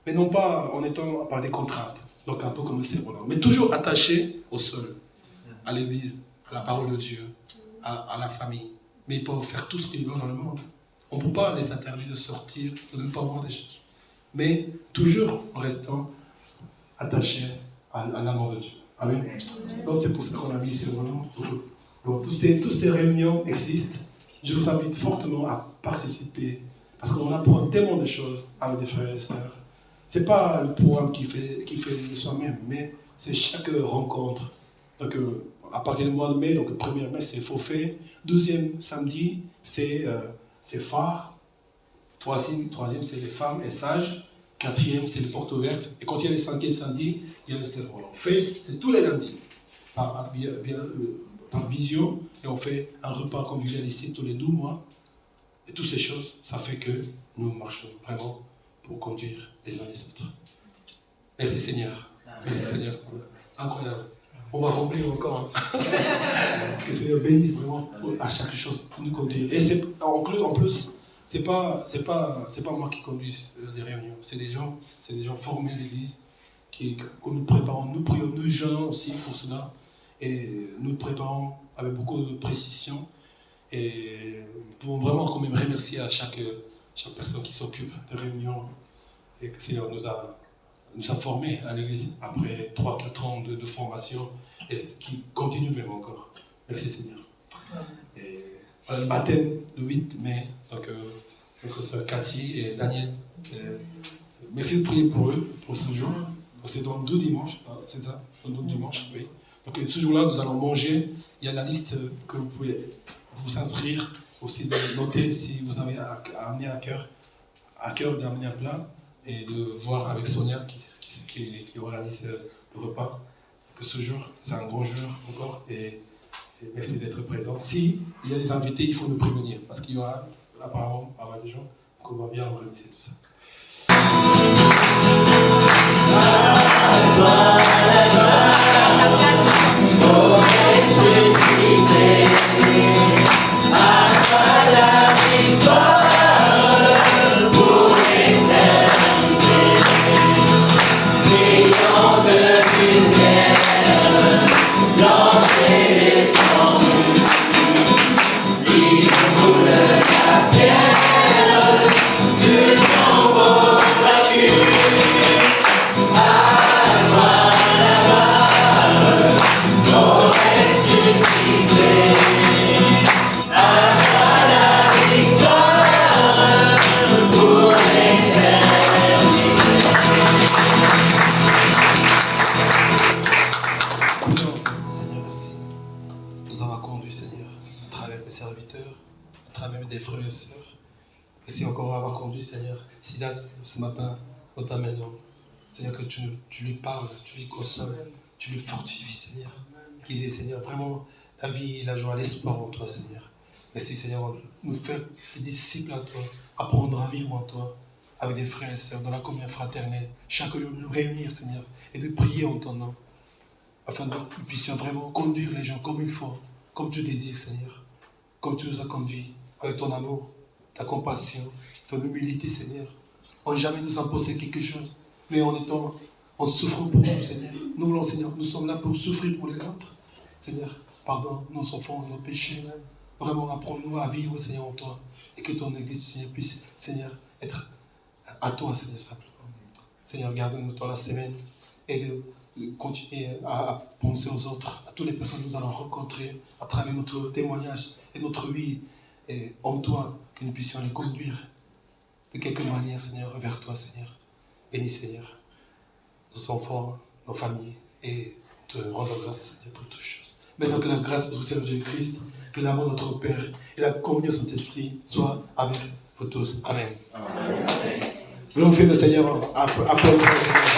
mais non pas en étant par des contraintes. Donc un peu comme le cerf-volant, mais toujours attachés au sol, à l'église, à la parole de Dieu, à la famille. Mais ils peuvent faire tout ce qu'ils veulent dans le monde. On ne peut pas les interdire de sortir, de ne pas voir des choses. Mais toujours en restant attachés à l'amour de Dieu. Amen. Donc c'est pour ça qu'on a mis cerf-volant. Donc toutes ces réunions existent. Je vous invite fortement à participer, parce qu'on apprend tellement de choses avec des frères et sœurs. Ce n'est pas le programme qui fait de soi-même, mais c'est chaque rencontre. Donc, à partir du mois de mai, donc le 1er mai, c'est Forfait. 12e samedi, c'est Phare. 3e, c'est les femmes et sages. 4e, c'est les portes ouvertes. Et quand il y a les 5e samedi, il y a le cerf-volant. Face, c'est tous les lundis. dans Vision et on fait un repas convivial ici tous les 12 mois. Et toutes ces choses, ça fait que nous marchons vraiment pour conduire les uns les autres. Merci Seigneur. Merci Seigneur. Incroyable. On va remplir encore. Que le Seigneur bénisse vraiment à chaque chose pour nous conduire. Et c'est, en plus, c'est pas moi qui conduis les réunions. C'est des gens formés à l'église que nous préparons. Nous prions, nous jeûnons aussi pour cela. Et nous préparons avec beaucoup de précision. Et pour vraiment quand même remercier à chaque personne qui s'occupe de réunions. Et que le Seigneur nous a formés à l'église après 3-4 ans de formation et qui continue même encore. Merci Seigneur. Et voilà, le baptême le 8 mai, donc notre sœur Cathy et Daniel. Merci de prier pour eux, pour ce jour. C'est dans 2 dimanches, c'est ça? Dans 2 dimanches, oui. Donc ce jour-là, nous allons manger. Il y a la liste que vous pouvez vous inscrire, aussi de noter si vous avez amené à cœur d'amener un plat et de voir avec Sonia qui organise le repas. Que ce jour, c'est un grand jour encore et merci d'être présent. Si il y a des invités, il faut nous prévenir parce qu'il y aura apparemment pas mal de gens qu'on va bien organiser tout ça. Ce matin dans ta maison, Seigneur, que tu lui parles, tu lui consoles, tu lui fortifies, Seigneur. Qu'il dise, Seigneur, vraiment la vie, la joie, l'espoir en toi, Seigneur. Merci, Seigneur, nous faire des disciples à toi, apprendre à vivre en toi, avec des frères et sœurs, dans la communion fraternelle, chaque jour nous réunir, Seigneur, et de prier en ton nom, afin que nous puissions vraiment conduire les gens comme il faut, comme tu désires, Seigneur, comme tu nous as conduits, avec ton amour, ta compassion, ton humilité, Seigneur. On jamais nous imposer quelque chose, mais en souffrant pour nous, Seigneur. Nous voulons, Seigneur, nous sommes là pour souffrir pour les autres. Seigneur, pardonne nos enfants, nos péchés. Vraiment, apprends-nous à vivre, Seigneur, en toi. Et que ton Église, Seigneur, puisse, Seigneur, être à toi, Seigneur, simplement. Seigneur, garde-nous dans la semaine et de continuer à penser aux autres, à toutes les personnes que nous allons rencontrer à travers notre témoignage et notre vie et en toi, que nous puissions les conduire de quelque manière, Seigneur, vers toi, Seigneur. Bénis, Seigneur, nos enfants, nos familles, et te rendre grâce, Seigneur, pour toutes choses. Maintenant que la grâce de notre Seigneur Jésus-Christ, que l'amour de notre Père et la communion de Saint-Esprit soient avec vous tous. Amen. Glorifiez le Seigneur, applaudissez le Seigneur.